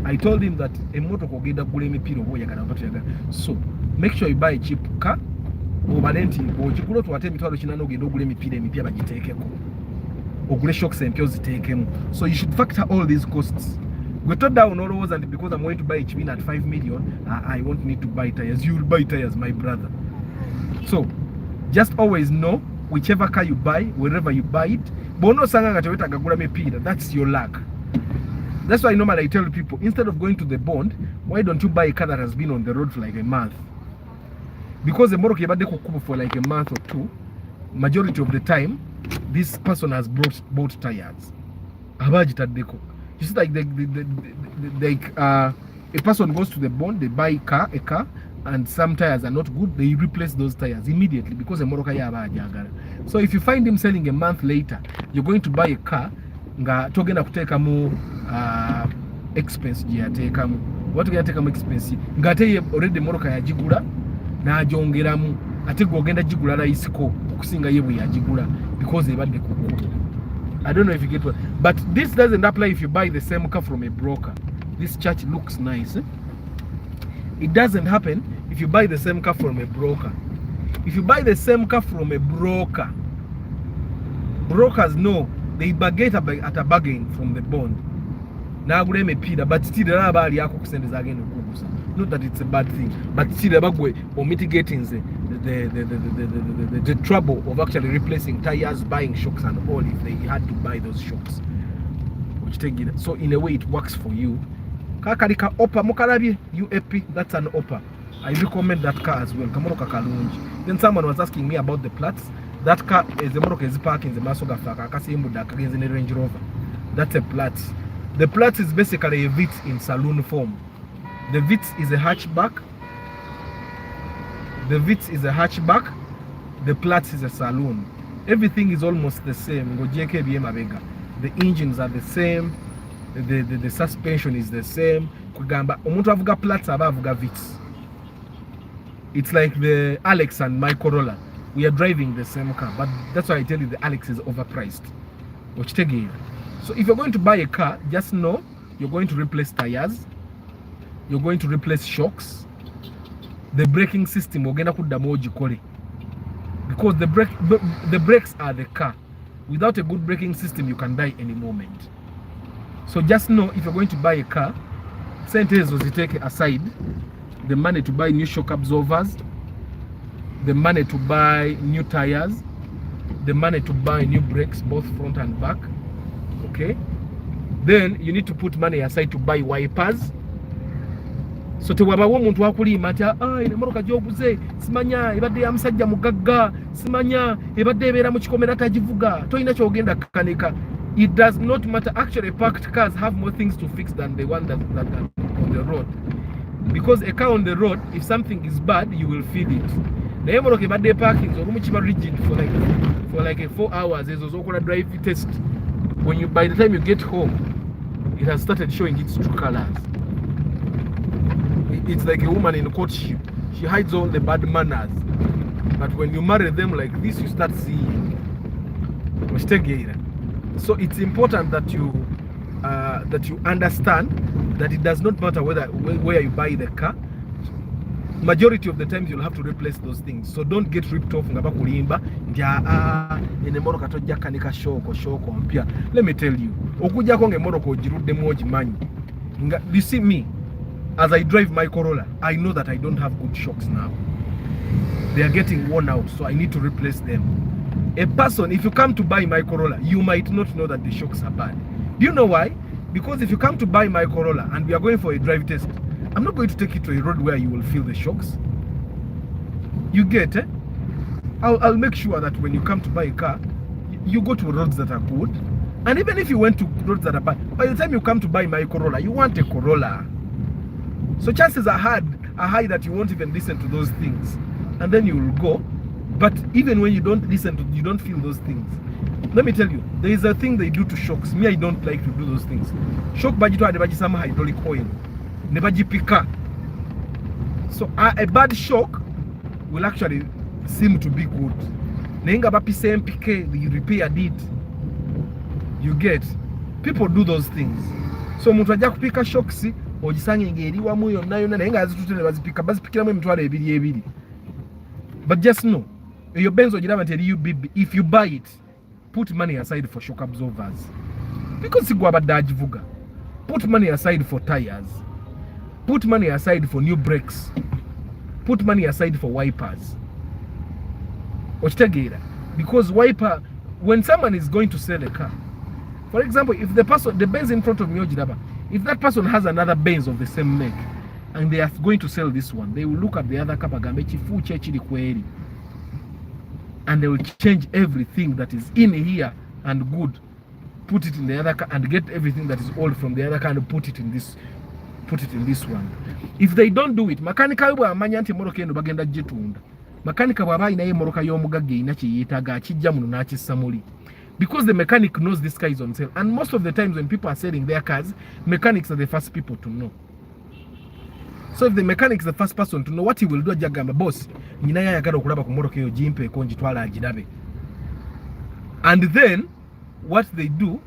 I told him that a motor kogenda gula emipiira oba oyagala batyaga. So make sure you buy a cheap car. Obalenti ogikulo twate emitwalo 4 ogenda ogula emipiira emipya bagiteekeko, ogule shocks empya oziteekemu. So you should factor all these costs. Gwe toddawo n'olowooza nti because I'm going to buy a Kibina at 5 million, I won't need to buy tires. You will buy tires, my brother. So just always know whichever car you buy, wherever you buy it, bono sanga nga tewetaaga gula mipiira, that's your luck. That's why normally I tell people, instead of going to the bond, why don't you buy a car that has been on the road for like a month? because emotoka ebadde ku kkubo for like a month or two, majority of the time this person has bought tires abagitaddeko. You see, like a person goes to the bond, they buy a car and some tires are not good, they replace those tires immediately because emotoka yaba ajagala. So if you find him selling a month later, you're going to buy a car nga togenda kuteekamu expense gye yateekamu. Watugenda teekamu expense nga ate already emotoka yagigula n'agyongeramu, ate gwogenda gigula layisiko okusinga ye bwe yagigula because ebadde ku kkubo. I don't know if you get what, but this doesn't apply if you buy the same car from a broker. This church looks nice. It doesn't happen if you buy the same car from a broker. If you buy the same car from a broker, brokers know they bargain at a bargain from the bond. Nagule mepira, but still abali yako kusendeza agenda okugusa. Not that it's a bad thing, but still abagwe or mitigating the trouble of actually replacing tires, buying shocks and all if they had to buy those shocks. Which take it. So in a way it works for you. Kakalika opa mukalabye UAP, that's an opa. I recommend that car as well. Kamono kakalunji. Then someone was asking me about the Platts. That car is the Moroka is parking the Masoga Faka Kasimbu against the Range Rover. That's a Platts. The Platts is basically a Vitz in saloon form. The Vitz is a hatchback. The Vitz is a hatchback. The Platts is a saloon. Everything is almost the same. The engines are the same. The suspension is the same. Kugamba omuntu avuga Platts aba avuga Vitz. It's like the Alex and my Corolla. We are driving the same car, but that's why I tell you the Alex is overpriced. So if you're going to buy a car, just know you're going to replace tires, you're going to replace shocks, the braking system because the brakes are the car. Without a good braking system, you can die any moment. So just know if you're going to buy a car, sentence was take aside the money to buy new shock absorbers, the money to buy new tires, the money to buy new brakes, both front and back. Okay, then you need to put money aside to buy wipers. So tewabawo omuntu akulima ati emotoka gyoguze simanya ebadde ya musajja mugagga simanya ebadde ebeera mu kikomera tagivuga toyina kyogenda kanika. It does not matter. Actually, parked cars have more things to fix than the one that on the road, because a car on the road, if something is bad, you will feel it. The emotoka ebadde parking so rigid for like 4 hours. There's also a drive test. When by the time you get home, it has started showing its true colors. It's like a woman in courtship. She hides all the bad manners, but when you marry them like this, you start seeing. So it's important that you understand that it does not matter where you buy the car. Majority of the times you'll have to replace those things. So don't get ripped off. Let me tell you, you see me, as I drive my Corolla, I know that I don't have good shocks now. They are getting worn out, so I need to replace them. A person, if you come to buy my Corolla, you might not know that the shocks are bad. Do you know why? Because if you come to buy my Corolla and we are going for a drive test, I'm not going to take you to a road where you will feel the shocks. You get it? I'll make sure that when you come to buy a car, you go to roads that are good. And even if you went to roads that are bad, by the time you come to buy my Corolla, you want a Corolla. So chances are high that you won't even listen to those things. And then you will go. But even when you don't listen to, you don't feel those things. Let me tell you, there is a thing they do to shocks. Me, I don't like to do those things. Shock bajito adebaji sama hydraulic oil. Nebaji pika. So a bad shock will actually seem to be good. Nenga bapi same pike, the repair did. You get? People do those things. So muntu ajja kupika shocks ogisange ngeri wamu yonna yonna nenga azitutene bazipika bazipikiramu emitwalo ebiri. But just know, your benzo jiraba tell you if you buy it, put money aside for shock absorbers. Because sigwaba dajivuga. Put money aside for tires. Put money aside for new brakes. Put money aside for wipers. Because wiper, when someone is going to sell a car, for example, if the Benz in front of me, if that person has another Benz of the same make, and they are going to sell this one, they will look at the other car bagambe chifu kye kiri kweri, and they will change everything that is in here and good, put it in the other car, and get everything that is old from the other car and put it in this one. If they don't do it, makanika bwa amanya nti moroka eno bagenda gitunda, makanika bwa bayi naye moroka y'omugagge ina kiyitaga akijja muno n'akisamuli, because the mechanic knows this car is on sale. And most of the times when people are selling their cars, mechanics are the first people to know. So if the mechanic is the first person to know, what he will do, ajagamba boss nyina yayagala okulaba ku moroka eyo jimpe ko njitwala agirabe. And then what they do,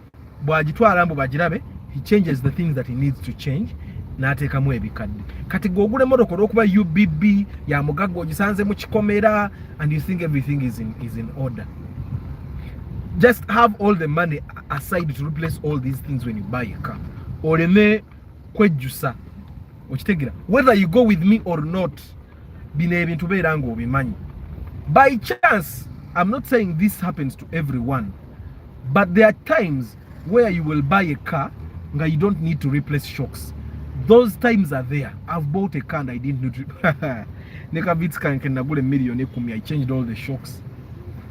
bwagitwala mbo bagirabe, he changes the things that he needs to change, n'ateekamu ebikadde. Kati gogule moroka olwokuba UBB ya mugagga ogisanze mu kikomera, and you think everything is in order. Just have all the money aside to replace all these things when you buy a car. Oleme kwejjusa. Okitegira, whether you go with me or not, bino ebintu beera nga obimanyi. By chance, I'm not saying this happens to everyone, but there are times where you will buy a car nga you don't need to replace shocks. Those times are there. I've bought a car and I didn't need to. Neka vitska nkendagule million ekumi, I changed all the shocks.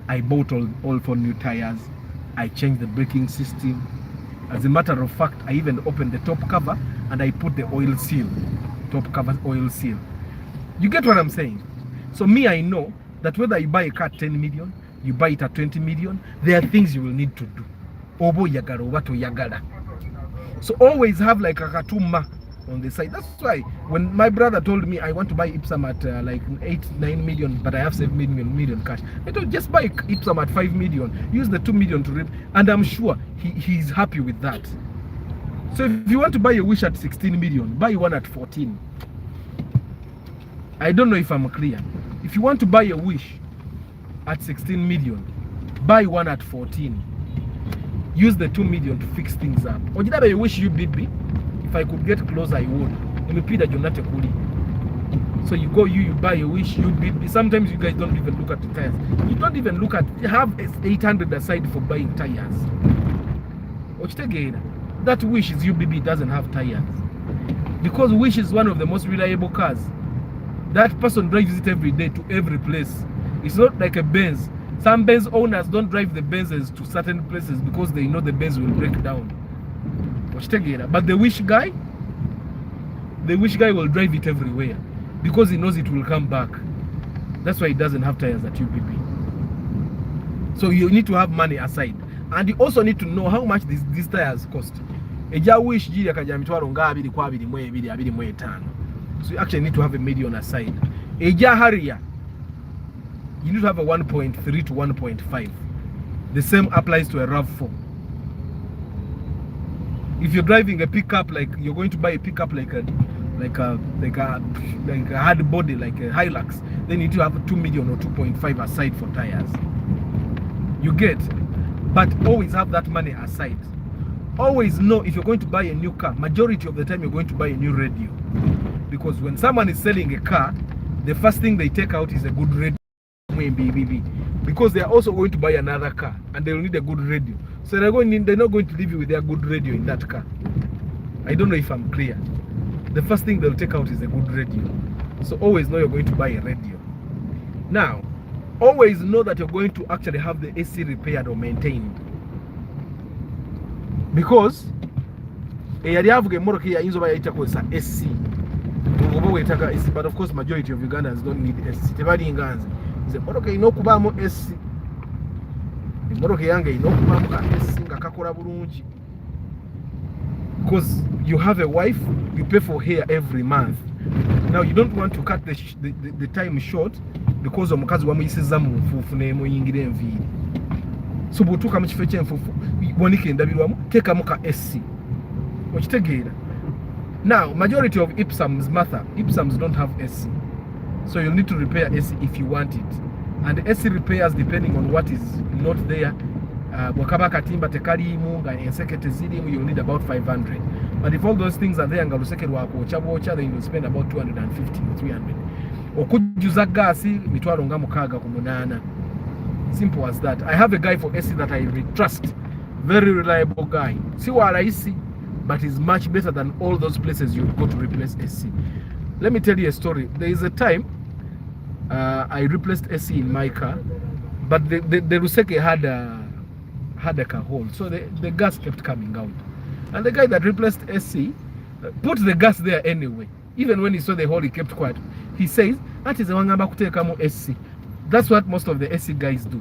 I bought all 4 new tires. I changed the braking system. As a matter of fact, I even opened the top cover and I put the oil seal. Top cover oil seal. You get what I'm saying? So me, I know that whether you buy a car at 10 million, you buy it at 20 million, there are things you will need to do. Obo yagara, wato yagara. So always have like a katuma on the side. That's why when my brother told me I want to buy Ipsum at like 8-9 million, but I have 7 million cash, I told just buy Ipsum at 5 million, use the 2 million to rip, and I'm sure he's happy with that. So if you want to buy a Wish at 16 million, buy one at 14. I don't know if I'm clear. If you want to buy a Wish at 16 million, buy one at 14. Use the 2 million to fix things up. Or did I wish you BB? If I could get close, I would. So you go, you buy a Wish, you BB. Sometimes you guys don't even look at the tires. You don't even look at, have 800 aside for buying tires. That Wish is UBB, doesn't have tires. Because Wish is one of the most reliable cars. That person drives it every day to every place. It's not like a Benz. Some Benz owners don't drive the Benzes to certain places because they know the Benz will break down. But the Wish guy will drive it everywhere because he knows it will come back. That's why he doesn't have tires at UBB. So you need to have money aside. And you also need to know how much these tires cost. Eja Wish jiri akaja mitwalo nga 2 kwa 2.25. So you actually need to have $1 million aside. Eja Harrier, you need to have a 1.3 to 1.5. The same applies to a RAV4. If you're driving a pickup, like you're going to buy a pickup like a hard body, like a Hilux, then you need to have 2 million or 2.5 aside for tires. You get, but always have that money aside. Always know if you're going to buy a new car, majority of the time you're going to buy a new radio, because when someone is selling a car, the first thing they take out is a good radio, because they are also going to buy another car and they will need a good radio. So they're not going to leave you with their good radio in that car. I don't know if I'm clear. The first thing they'll take out is a good radio. So always know you're going to buy a radio. Now, always know that you're going to actually have the AC repaired or maintained, because AC. But of course majority of Ugandans don't need AC. Moroka inokubamu AC. Moroka yange inokubamu AC nga kakola bulungi. Because you have a wife, you pay for hair every month. Now you don't want to cut the time short because omukazi wamuyisiza mu nfuufu n'emuyingira enviiri. So bw'otuuka mu kifo ky'enfuufu wanika endabirwamu teekamu ka AC. Okitegeera? Now majority of Ipsums don't have AC. So you'll need to repair AC if you want it. And the AC repairs, depending on what is not there, bwakaba katimba tekalimu nga ensekete zirimu, you'll need about 500. But if all those things are there nga luseke lwakwocha, then you'll spend about 250 or 300. Okujjuza gaasi mitwalo nga 6 ku 8. Simple as that. I have a guy for AC that I trust. Very reliable guy. Si wa rahisi, but is much better than all those places you go to replace AC. Let me tell you a story. There is a time I replaced AC in my car, but the Ruseke had a car hole, so the gas kept coming out. And the guy that replaced AC put the gas there anyway. Even when he saw the hole, he kept quiet. He says, that is the one about AC. That's what most of the AC guys do.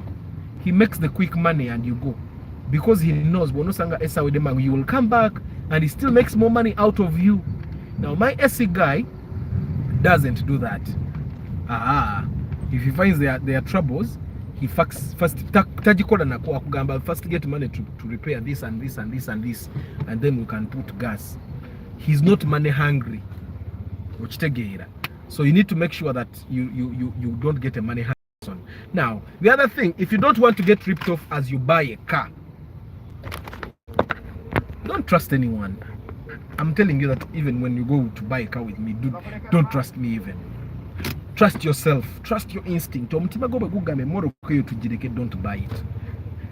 He makes the quick money and you go. Because he knows, you will come back and he still makes more money out of you. Now, my AC guy doesn't do that. If he finds there are troubles, he first get money to repair this and this and this and this, and then we can put gas. He's not money hungry. So you need to make sure that you don't get a money hungry person. Now, the other thing, if you don't want to get ripped off as you buy a car, don't trust anyone. I'm telling you that even when you go to buy a car with me, don't trust me even. Trust yourself. Trust your instinct. Don't buy it.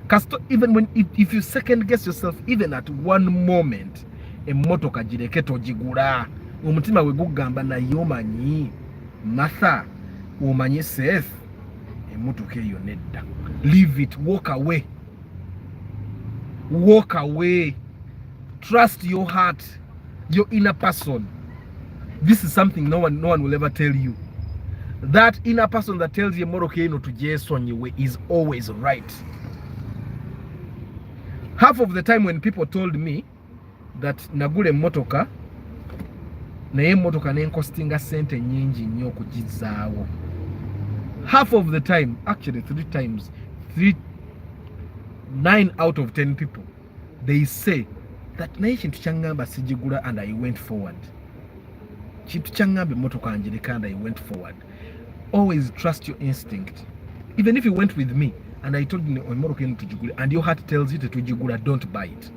Because even if you second guess yourself, even at one moment, a motoka jireke tojigura. Umutima wegugamba na yomanyi matha umanyi safe emotoka eyo nedda. Leave it. Walk away. Walk away. Trust your heart, your inner person. This is something no one will ever tell you. That inner person that tells you Morokeno to Jesonyewe is always right. Half of the time when people told me that nagule motoka naye motoka nenkostinga sente nyingi nnyo kugizaawo, half of the time, actually 9 out of 10 people, they say that naye kintu kyangamba sijigula and I went forward. Kintu kyangamba motoka anjirika and I went forward. Always trust your instinct. Even if you went with me and I told you and your heart tells you to tujigula, don't buy it.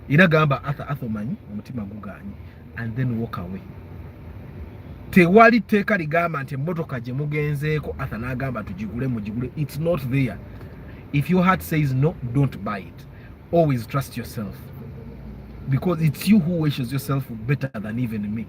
Iragamba athomanyi omutima guganyi, and then walk away. Tewali teka ligamba nti motoka gye mugenzeeko athanagamba tujigule mujigule. It's not there. If your heart says no, don't buy it. Always trust yourself, because it's you who wishes yourself better than even me.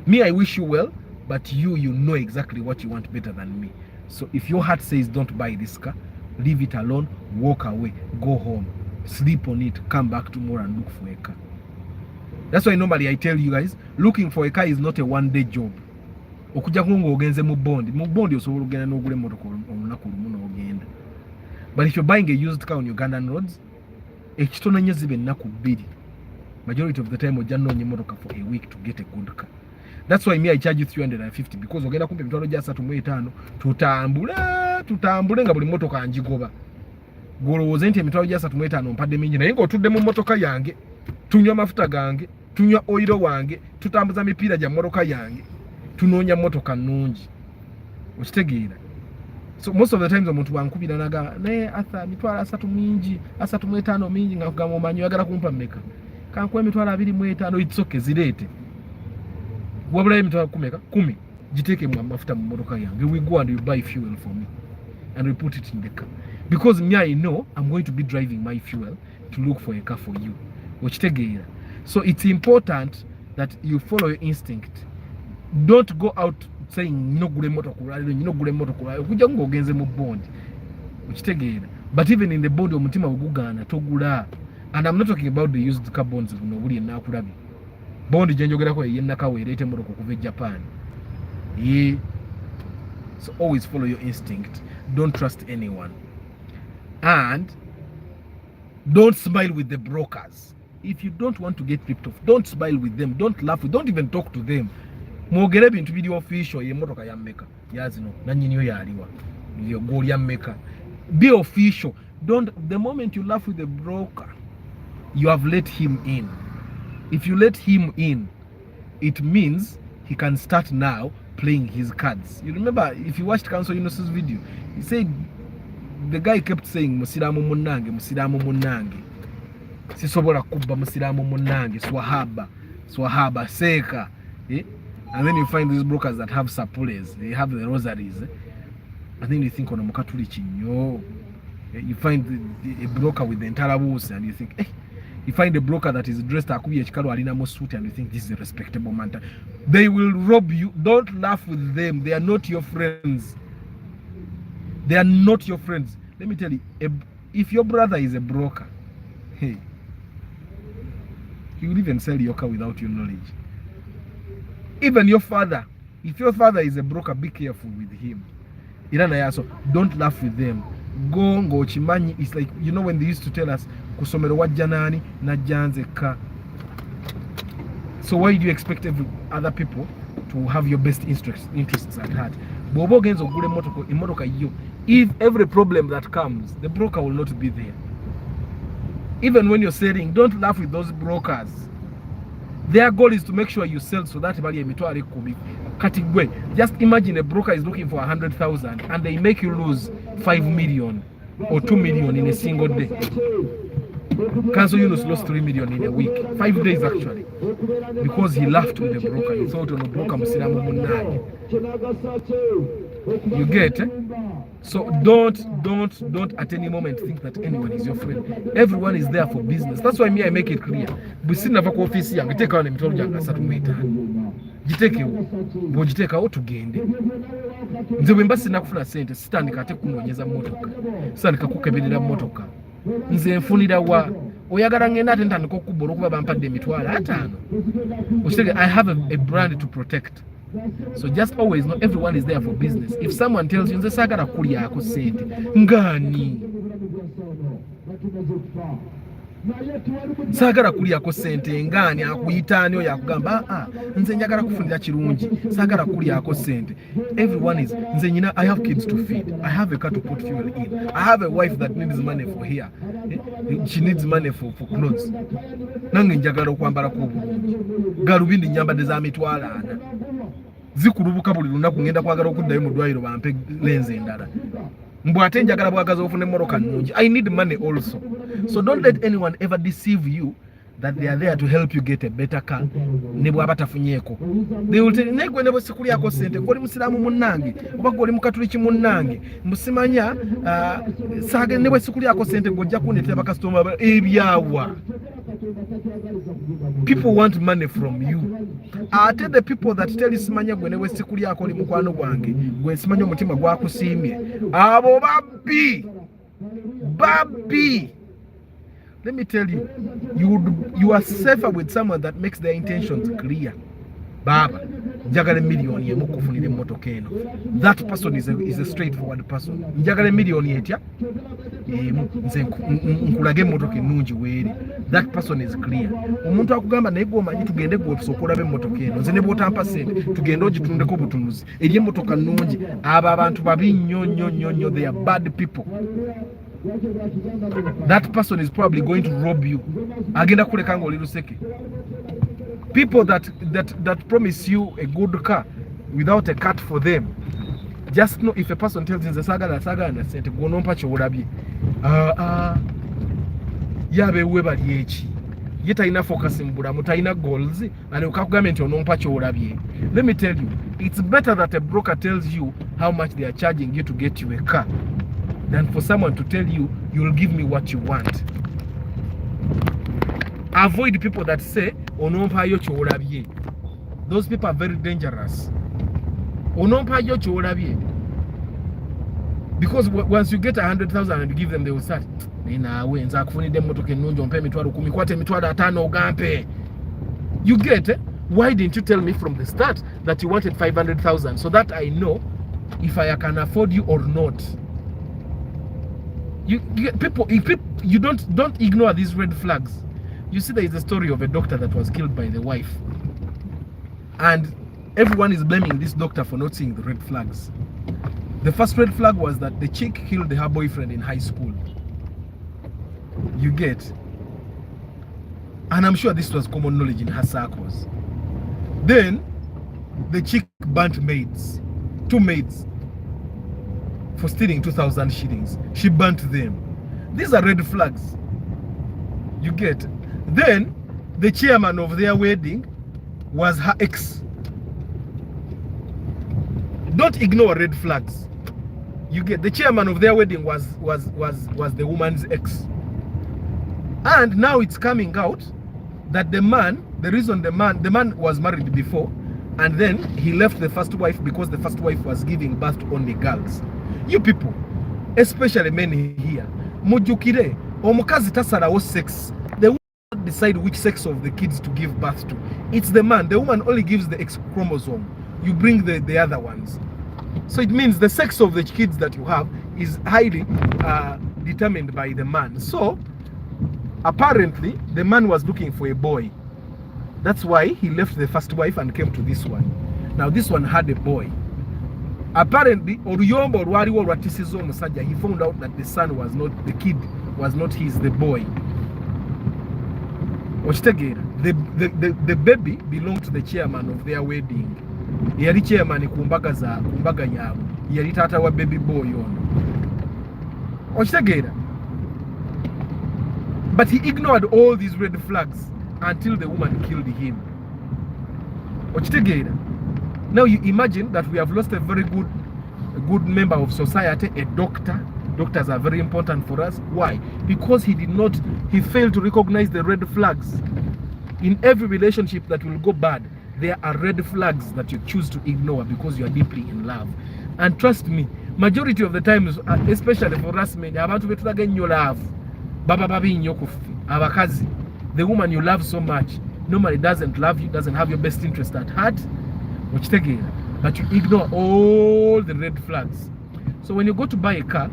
Me, I wish you well, but you know exactly what you want better than me. So if your heart says don't buy this car, leave it alone, walk away, go home, sleep on it, come back tomorrow and look for a car. That's why normally I tell you guys, looking for a car is not a one-day job. Okuja kungo ogenze mu bondi osobola ogenda n'ogula emmotoka olunaku lumu n'ogenda. But if you're buying a used car on Ugandan roads, ekitonanye zibe ennaku 2. Majority of the time ojja noonya emmotoka for a week to get a good car. That's why me I charge you 350, because ogenda kumpa emitwalo gya 35 tutambule nga buli motoka anjigoba. Golowooza nti emitwalo gya 35 mpadde mingi, naye ng'otudde mu motoka yange, tunywa mafuta gange, tunywa oilo wange, tutambuza mipiira gya motoka yange, tunoonya motoka nnungi. Okitegeera? So most of the times omuntu wankubira naga naye asa mitwalo 3 mingi, 35 mingi, nga kugamba omanyi oyagala kumpa mmeka? Kankuwa emitwalo 25, it's okay, zireete. Wabula emitwalo 10 giteeke mu mafuta mu motoka yange. We go and you buy fuel for me and we put it in the car, because me I know I'm going to be driving my fuel to look for a car for you. Okitegeera? So it's important that you follow your instinct. Don't go out saying no gule motoka no gule motoka okujja ngo ogenze mu bond. Okitegeera? But even in the bond omutima ogugana togula. And I'm not talking about the used car bonds no buli enakulabi. Bond gyenjogerako yenakawe erete motoka okuva Japan. So always follow your instinct. Don't trust anyone. And don't smile with the brokers. If you don't want to get ripped off, don't smile with them. Don't laugh. Don't even talk to them. Mwogere bintu biri official ye motoka ya mmeka. Yazino nanyiniyo yaliwa. Yo goli ya mmeka. Be official. The moment you laugh with the broker, you have let him in. If you let him in, it means he can start now playing his cards. You remember, if you watched Council Yunus's video, he said, the guy kept saying, Musiramu munange, Musiramu munange. Sisobola kubba Musiramu munange, swahaba, seka. And then you find these brokers that have sapules, they have the rosaries. And then you think, on mukatuli chinyo. You find a broker with the entire house and you think, You find a broker that is dressed akubi echikalo alina mo suit and you think this is a respectable man. They will rob you. Don't laugh with them. They are not your friends. They are not your friends. Let me tell you, if your brother is a broker, hey, he will even sell your car without your knowledge. Even your father, if your father is a broker, be careful with him. So don't laugh with them. Go chimanyi. It's like, you know, when they used to tell us kusomero wajanani na janze ka. So why do you expect other people to have your best interests at heart? Bobo genzo gule motoka yo. If every problem that comes, the broker will not be there. Even when you're selling, don't laugh with those brokers. Their goal is to make sure you sell so that just imagine a broker is looking for 100,000 and they make you lose 5 million or 2 million in a single day. Council Yunus lost 3 million in a week, 5 days actually, because he laughed with the broker. He thought on a broker musiramu munani. You get? So don't at any moment think that anyone is your friend. Everyone is there for business. That's why I make it clear. Busina vako office yange take on emitolo janga 3 jiteke wo tugende. Nze bwemba sinakufuna sente sitandika ate kunonyeza motoka. Sitandika kukeberera motoka. Nze nfunira wa oyagala ngenda ate ntandika okubola okuba bampadde emitwalo 5. I have a brand to protect. So just always know everyone is there for business. If someone tells you nze sagala kulyako sente ngani sagala kulyako sente ngani akuyitaani oyo akugamba nze njagala kufunira kirungi sagala kulyako sente. Everyone is nze nyina. I have kids to feed. I have a car to put fuel in. I have a wife that needs money for here. She needs money for clothes. Nange njagala okwambala ku bulungi. Galubindi nyambadde za mitwalo 4. Zikurubuka buli lunaku ngenda kwagala okuddayo mu ddwaliro bampe lenzi endala. Mbw ate njagala bwagaza ofune mmoroka nnungi. I need money also. So don't let anyone ever deceive you that they are there to help you get a better car. Ne bwaba tafunyeeko. They will tell you, negwe ne bwesikulyako sente, goli musiraamu munnange, oba goli mukatuliki munnange, musimanya saage ne bwesikulyako sente gojja kunetera bakasitoma ebyawa. People want money from you. Ate the people that tell you simanya gwe ne bwesikulyako oli mukwano gwange, gwe simanya omutima gwakusiimye. Abo babbi. Let me tell you, you are safer with someone that makes their intentions clear. Baba, njagala million yemu kufunira emmotoka eno. That person is a straightforward person. Njagala million etya? Nze nkulage emmotoka ennungi weeri. That person is clear. Omuntu akugamba naye gwe omanyi tugende gwe tusokolabe emmotoka eno. Nze ne bw'otampa sente tugende ogitundeko obutunuzi. Eri emmotoka nnungi. Abo abantu babi nnyo. They are bad people. That person is probably going to rob you. Agenda kuleka ng'oli luseke. People that promise you a good car without a cut for them. Just know if a person tells you sagala na sente gonompa kyolabye. Yabe webali eki. Ye talina focus mu bulamu, talina goals, and okakugamba nti onompa kyolabye. Let me tell you, it's better that a broker tells you how much they are charging you to get you a car than for someone to tell you, you'll give me what you want. Avoid people that say, onompayo kyolabye. Those people are very dangerous. Onompayo kyolabye. Because once you get 100,000 and you give them, they will start, naawe nza kufunidde emmotoka ennungi ompe emitwalo 10, kwata emitwalo 5 ogampe. You get it? Why didn't you tell me from the start that you wanted 500,000 so that I know if I can afford you or not? You don't ignore these red flags. You see, there is a story of a doctor that was killed by the wife, and everyone is blaming this doctor for not seeing the red flags. The first red flag was that the chick killed her boyfriend in high school. You get? And I'm sure this was common knowledge in her circles. Then the chick burnt maids, 2 maids, for stealing 2,000 shillings. She burnt them. These are red flags. You get? Then the chairman of their wedding was her ex. Don't ignore red flags. You get? The chairman of their wedding was the woman's ex. And now it's coming out that the man was married before, and then he left the first wife because the first wife was giving birth to only girls. You people, especially men here, mujukire omukazi tasalawo sex. The woman decide which sex of the kids to give birth to. It's the man. The woman only gives the X chromosome. You bring the other ones. So it means the sex of the kids that you have is highly determined by the man. So apparently the man was looking for a boy. That's why he left the first wife and came to this one. Now this one had a boy. Apparently, Oruyombo Rwariwo Rwatisizo Musajja, he found out that the son was not, the kid was not his, the boy. The baby belonged to the chairman of their wedding. Yali chairman kumbaga yawe. Yali tata wa baby boy ono. Okitegeera. But he ignored all these red flags until the woman killed him. Okitegeera. Now you imagine that we have lost a very good member of society, a doctor. Doctors are very important for us. Why? Because he failed to recognize the red flags. In every relationship that will go bad, there are red flags that you choose to ignore because you are deeply in love. And trust me, majority of the times, especially for us men, abantu betulaga nnyo love. Baba babi nnyo kufi. Abakazi, the woman you love so much normally doesn't love you, doesn't have your best interest at heart. But you ignore all the red flags. So when you go to buy a car,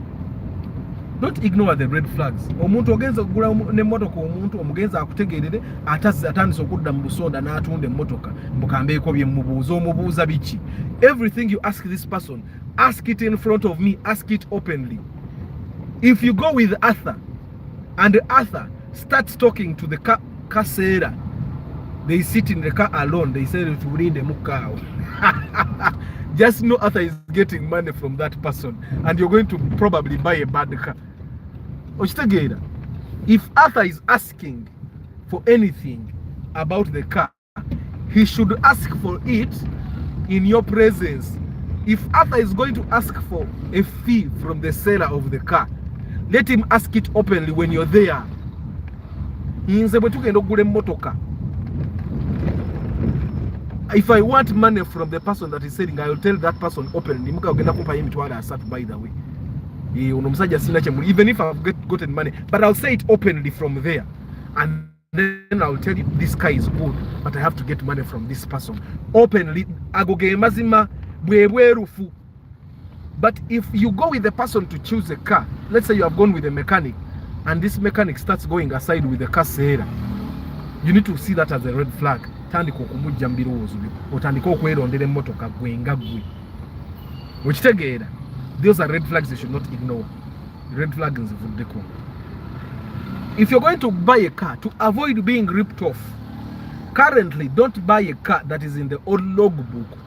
don't ignore the red flags. Omuntu ogenza kugula n'emmotoka, omuntu omugenza akutegeerere atandise okudda mu busonda n'atunda emmotoka mbukambeeko bye mubuuza, omubuuza biki. Everything you ask this person, ask it in front of me, ask it openly. If you go with Arthur and Arthur starts talking to the car seller, they sit in the car alone, they say to read the mukao. Just know Arthur is getting money from that person, and you're going to probably buy a bad car. If Arthur is asking for anything about the car, he should ask for it in your presence. If Arthur is going to ask for a fee from the seller of the car, let him ask it openly when you're there. If I want money from the person that is selling, I will tell that person openly. By the way, even if I've gotten money, but I'll say it openly from there, and then I'll tell you this car is good, but I have to get money from this person openly. But if you go with the person to choose a car, let's say you have gone with a mechanic, and this mechanic starts going aside with the car seller, you need to see that as a red flag. Those are red flags you should not ignore. Red flags. If you're going to buy a car, to avoid being ripped off, currently don't buy a car that is in the old logbook.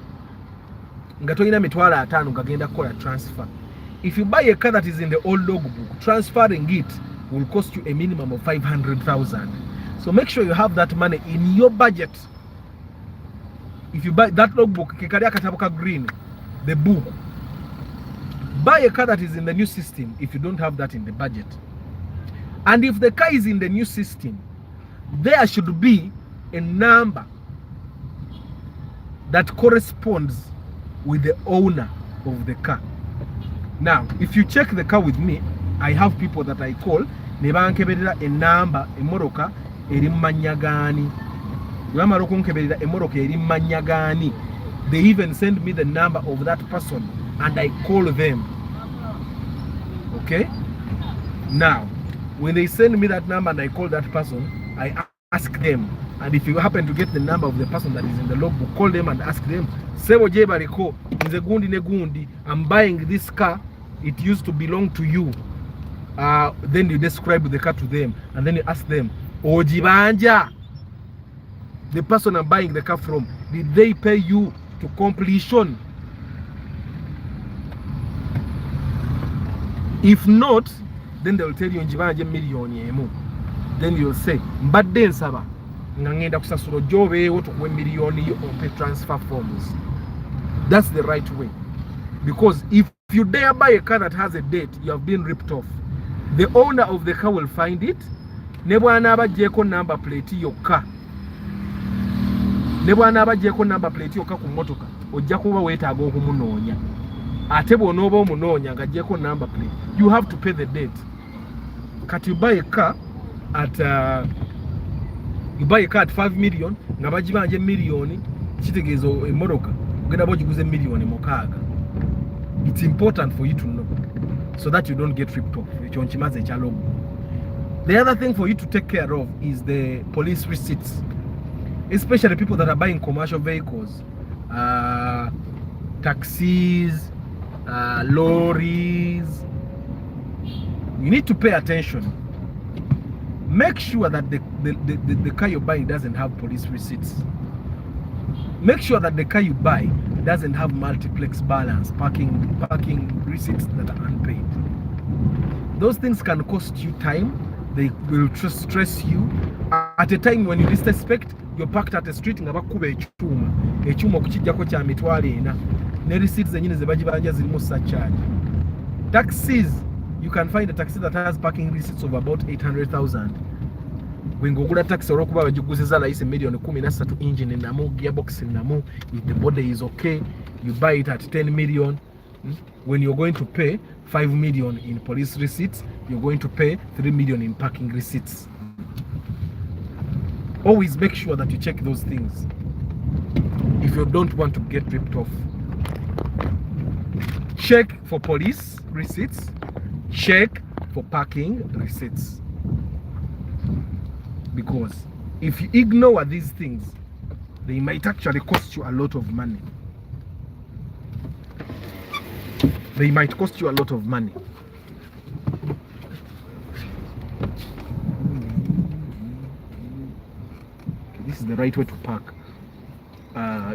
Transfer. If you buy a car that is in the old logbook, transferring it will cost you a minimum of 500,000. So make sure you have that money in your budget. If you buy that logbook, green, the book, buy a car that is in the new system if you don't have that in the budget. And if the car is in the new system, there should be a number that corresponds with the owner of the car. Now, if you check the car with me, I have people that I call, a number, a moroka, erimanyagani. They even send me the number of that person and I call them. Okay? Now, when they send me that number and I call that person, I ask them. And if you happen to get the number of the person that is in the logbook, call them and ask them, I'm buying this car, it used to belong to you. Then you describe the car to them and then you ask them, Ojibanja, the person I'm buying the car from, did they pay you to completion? If not, then they'll tell you Njibanja million. Then you'll say, Mbadde nsaba ngangenda kusasula jobe otukwe million on transfer forms. That's the right way. Because if you dare buy a car that has a date, you have been ripped off. The owner of the car will find it, ne bw'anaaba agyeko number plate yokka ku mmotoka ojja kuba weetaaga okumunoonya ate bw'onooba omunoonya ng'agyeko number plate you have to pay the debt. Kati you buy a car at 5 million nga bagibanja miliyoni kitegeeza emmotoka ogenda bogiguze miliyoni 6. It's important for you to know so that you don't get ripped off. Ekyo nkimaze ekyalogo. The other thing for you to take care of is the police receipts, especially people that are buying commercial vehicles, taxis, lorries. You need to pay attention. Make sure that the car you're buying doesn't have police receipts. Make sure that the car you buy doesn't have multiplex balance, parking receipts that are unpaid. Those things can cost you time. They will stress you. At a time when you least expect, you're parked at a street nga bakuba ekyuma okukijjako kya mitwalo 4 ne receipts zenyine ze bagibanja zirimu surcharge. Taxis, you can find a taxi that has parking receipts of about 800,000. Wengogula taxi olwokuba bagiguziza layisi miliyoni 13, engine namu, gearbox namu, if the body is okay, you buy it at 10 million. When you're going to pay 5 million in police receipts, you're going to pay 3 million in parking receipts. Always make sure that you check those things if you don't want to get ripped off. Check for police receipts, check for parking receipts, because if you ignore these things, they might actually cost you a lot of money. They might cost you a lot of money. This is the right way to park.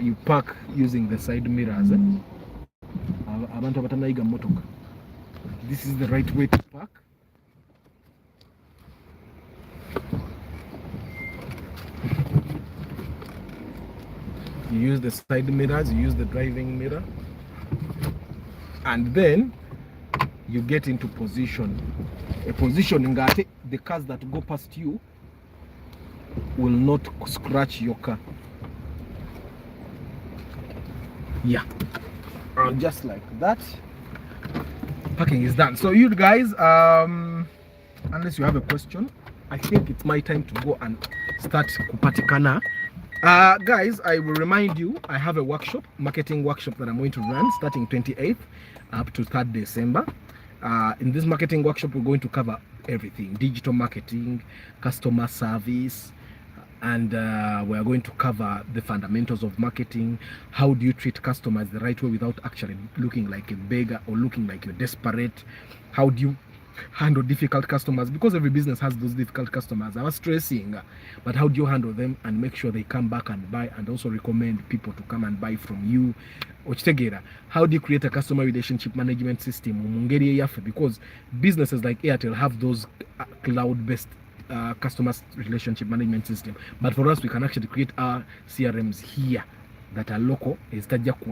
You park using the side mirrors. This is the right way to park. You use the side mirrors, you use the driving mirror, and then you get into position. A position in that the cars that go past you will not scratch your car. Yeah, and just like that, parking is done. So you guys, unless you have a question, I think it's my time to go and start kupatikana. Guys, I will remind you, I have a workshop, marketing workshop that I'm going to run starting 28th up to 3rd December. In this marketing workshop, we're going to cover everything: digital marketing, customer service, and we are going to cover the fundamentals of marketing. How do you treat customers the right way without actually looking like a beggar or looking like you're desperate? How do you handle difficult customers? Because every business has those difficult customers. I was stressing, but how do you handle them and make sure they come back and buy, and also recommend people to come and buy from you? How do you create a customer relationship management system? Because businesses like Airtel have those cloud-based customer relationship management system, but for us we can actually create our CRMs here that are local.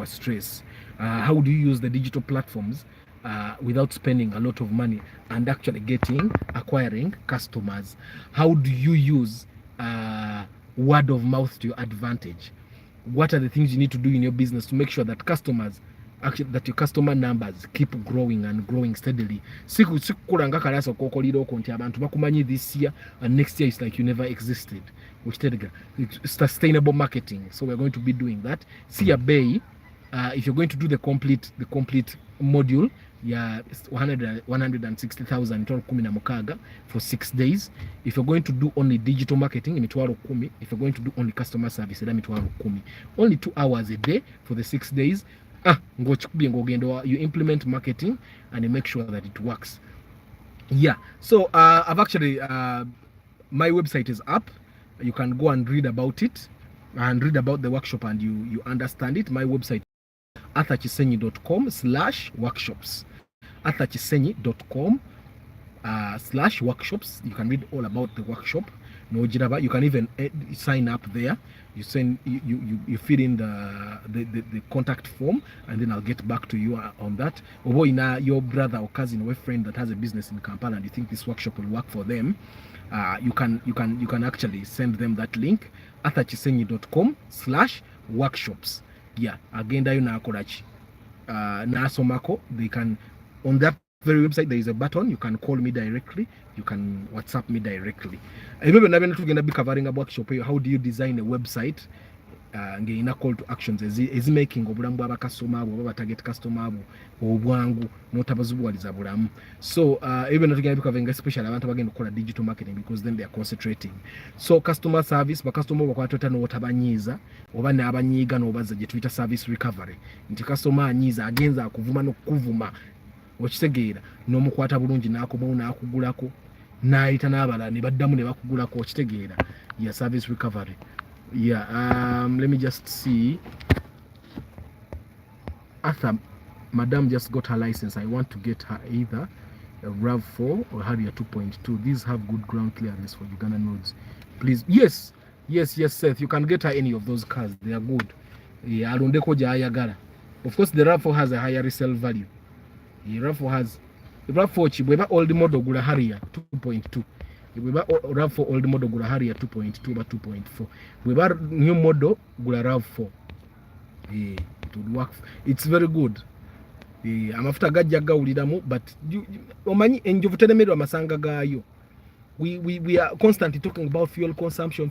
Stress. How do you use the digital platforms without spending a lot of money and actually acquiring customers? How do you use word of mouth to your advantage? What are the things you need to do in your business to make sure that that your customer numbers keep growing and growing steadily? Sikulanga kalasa kokoliro konti abantu bakumanyi this year and next year it's like you never existed. It's sustainable marketing. So we're going to be doing that. See a bay. If you're going to do the complete module, yeah, 160,000 for 6 days. If you're going to do only digital marketing, if you're going to do only customer service, only 2 hours a day for the 6 days. You implement marketing and you make sure that it works. Yeah, so I've actually my website is up. You can go and read about it and read about the workshop, and you understand it. My website arthurchisenyi.com/workshops. arthurchisenyi.com/workshops. You can read all about the workshop. You can even sign up there. You fill in the contact form, and then I'll get back to you on that. Or your brother or cousin or friend that has a business in Kampala and you think this workshop will work for them, you can actually send them that link arthurchisenyi.com/workshops. Yeah, agenda yo nakola ki nasomako. They can, on that very website there is a button, you can call me directly, you can WhatsApp me directly. Ebyo byonna byonna tugenda be covering a workshop eyo, how do you design a website ng'erina call to actions ezimaking obulamu bw'abakasitoma abo oba batarget customer abo obwangu n'otabazubuwaliza bulamu. So ebyo byonna tugenda be covering, especially abantu abagenda okukola digital marketing, because then they are concentrating. So customer service, bakasitoma bakwata n'otabanyiiza oba n'abanyiiga n'obaza gye tuyita service recovery, nti customer anyiiza agenza akuvuma n'okuvuma okitegeera, n'omukwata bulungi n'akomawo n'akugulako n'ayita n'abalala ne baddamu ne bakugulako okitegeera. Yeah, service recovery. Yeah, let me just see. Arthur, Madam just got her license. I want to get her either a RAV4 or Harrier 2.2. These have good ground clearance for Uganda nodes. Please, yes, Seth, you can get her any of those cars. They are good. Yeah, alondeko jayagala. Of course, the RAV4 has a higher resale value. The RAV4 has the RAV4 chibweba old model gula Harrier 2.2. Bweba RAV4 old model gula Harrier 2.2 ba 2.4. Bweba new model gula RAV4. It would work. It's very good. Amafuta gajja gawuliramu, but omanyi enjovu tenemerwa amasanga gayo. We are constantly talking about fuel consumption,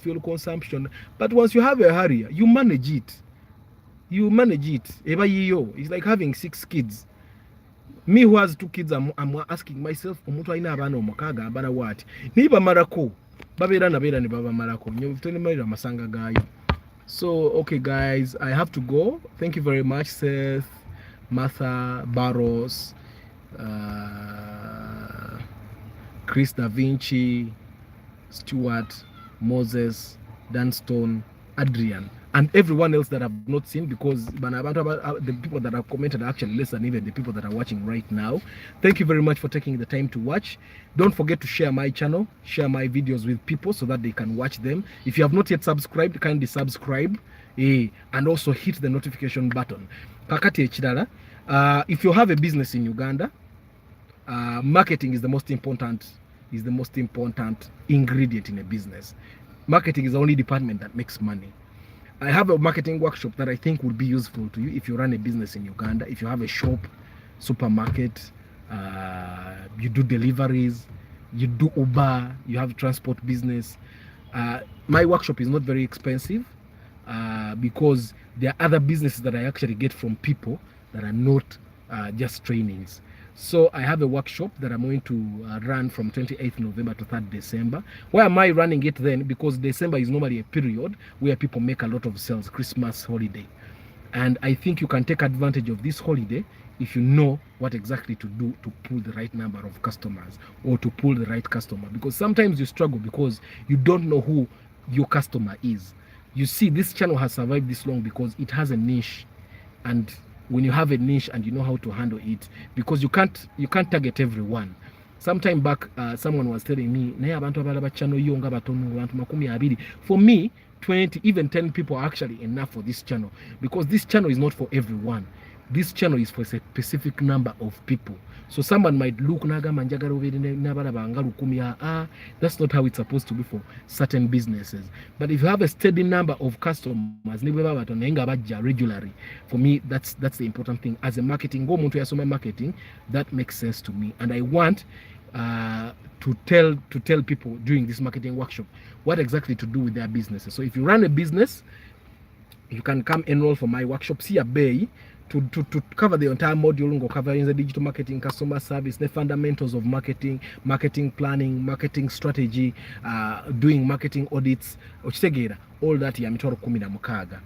but once you have a Harrier, you manage it. Eba yiyo, it's like having 6 kids. Me who has 2 kids, I'm asking myself, omuntu alina abaana omukaaga abala what? Niba marako, babeera ne baba marako. Enjovu tenemerwa amasanga gayo. So, okay guys, I have to go. Thank you very much, Seth, Martha, Barros, Chris Da Vinci, Stuart, Moses, Dunstone, Adrian, and everyone else that I've not seen, because the people that have commented are actually less than even the people that are watching right now. Thank you very much for taking the time to watch. Don't forget to share my channel, share my videos with people so that they can watch them. If you have not yet subscribed, kindly subscribe, and also hit the notification button. Kakati echidala, if you have a business in Uganda, marketing is the most important ingredient in a business. Marketing is the only department that makes money. I have a marketing workshop that I think would be useful to you if you run a business in Uganda. If you have a shop, supermarket, you do deliveries, you do Uber, you have transport business. My workshop is not very expensive because there are other businesses that I actually get from people that are not just trainings. So I have a workshop that I'm going to run from 28th November to 3rd December. Why am I running it then? Because December is normally a period where people make a lot of sales, Christmas holiday. And I think you can take advantage of this holiday if you know what exactly to do to pull the right number of customers or to pull the right customer. Because sometimes you struggle because you don't know who your customer is. You see, this channel has survived this long because it has a niche, and when you have a niche and you know how to handle it, because you can't target everyone. Sometime back, someone was telling me, for me, 20, even 10 people are actually enough for this channel, because this channel is not for everyone. This channel is for a specific number of people. So someone might look, that's not how it's supposed to be for certain businesses. But if you have a steady number of customers regularly, for me, that's the important thing. As a marketing, marketing, that makes sense to me. And I want to tell people during this marketing workshop what exactly to do with their businesses. So if you run a business, you can come enroll for my workshop. See a bay to cover the entire module, covering the digital marketing, customer service, the fundamentals of marketing, marketing planning, marketing strategy, doing marketing audits, all that ya mitwaro 16.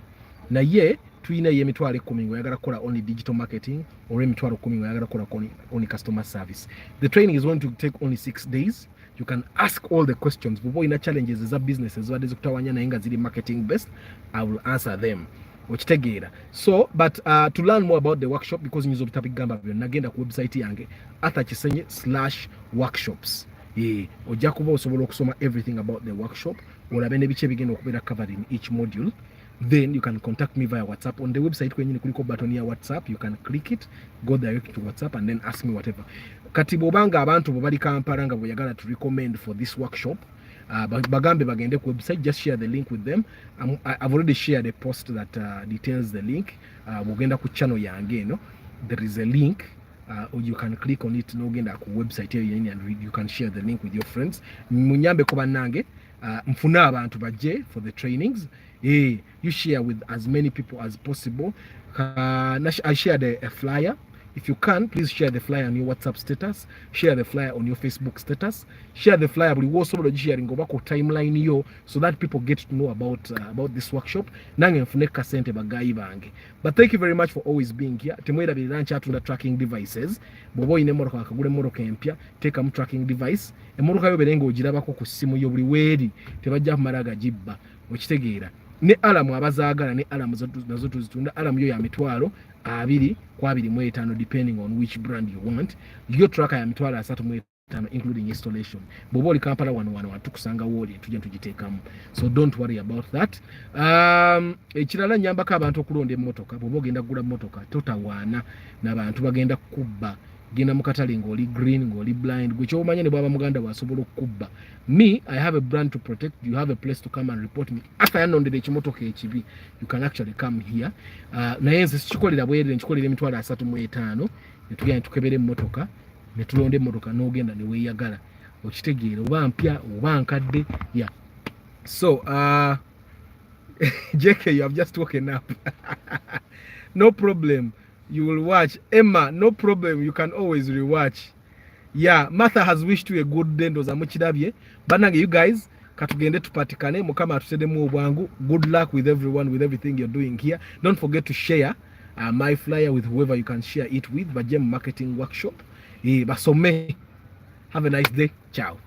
Na ye tuina ye mitwaro 10 oyagala kola only digital marketing, or mitwaro 10 oyagala kola only customer service. The training is going to take only 6 days. You can ask all the questions. Before in challenges as a businesses, what is marketing best, I will answer them. So, but to learn more about the workshop, because news of topic gamba nagenda ku website yange arthurchisenyi/workshops. Ojja kuba osobola okusoma everything about the workshop, olabe nebice bigenda okubeera covered in each module. Then you can contact me via WhatsApp. On the website kwenye kuliko button ya WhatsApp, you can click it, go direct to WhatsApp, and then ask me whatever. Kati bobanga abantu bobali Kampala nga boyagala to recommend for this workshop, bagambe bagende ku website, just share the link with them. I've already shared a post that details the link. Bogenda ku channel yange no, there is a link. Or you can click on it n'ogenda ku website eyo and read. You can share the link with your friends. Munyambe ko bannange mfune abantu bajje for the trainings. You share with as many people as possible. I shared a flyer. If you can, please share the flyer on your WhatsApp status, share the flyer on your Facebook status, share the flyer buli wosobola sharing obako timeline yo, so that people get to know about this workshop. Nange nfune kasente bagayi bange. But thank you very much for always being here. Temwera bilancha atunda tracking devices. Bobo ine moroka akagule moroka empya, take a tracking device. Emoroka yo berengo ogirabako ku simu yo buli weri, tebajja kumalaga jibba. Okitegeera. Ne alamu abazaagala ne alamu nazo tuzitunda. Alamu yo ya mitwalo 225 depending on which brand you want. Your tracker ya mitwalo 35 including installation. Boboli Kampala 111 tukusanga woli tujja tugiteekamu. So don't worry about that. Ekirala nyambako abantu okulonda emmotoka. Bwoba ogenda kugula mmotoka totawaana n'abantu bagenda kubba. Genda mukatale ng'oli green ng'oli blind gwe kyomanya ne bwaba muganda wasobola okukubba. Me, I have a brand to protect. You have a place to come and report me. After yanondera ekimotoka ekibi, you can actually come here. Naye nze sikikolera bwerere, nkikolera emitwalo 35 ne tugenda tukebera emmotoka ne tulonda emmotoka n'ogenda ne weeyagala. Okitegeera oba mpya oba nkadde. Yeah. So JK, you have just woken up. No problem. You will watch. Emma, no problem. You can always rewatch. Yeah, Martha has wished you a good day. Ndoza muchidabye. Banange, you guys, katugende tupatikane. Mukama atusedemu obwangu. Good luck with everyone, with everything you're doing here. Don't forget to share my flyer with whoever you can share it with. Bajem Marketing Workshop. Basome. Have a nice day. Ciao.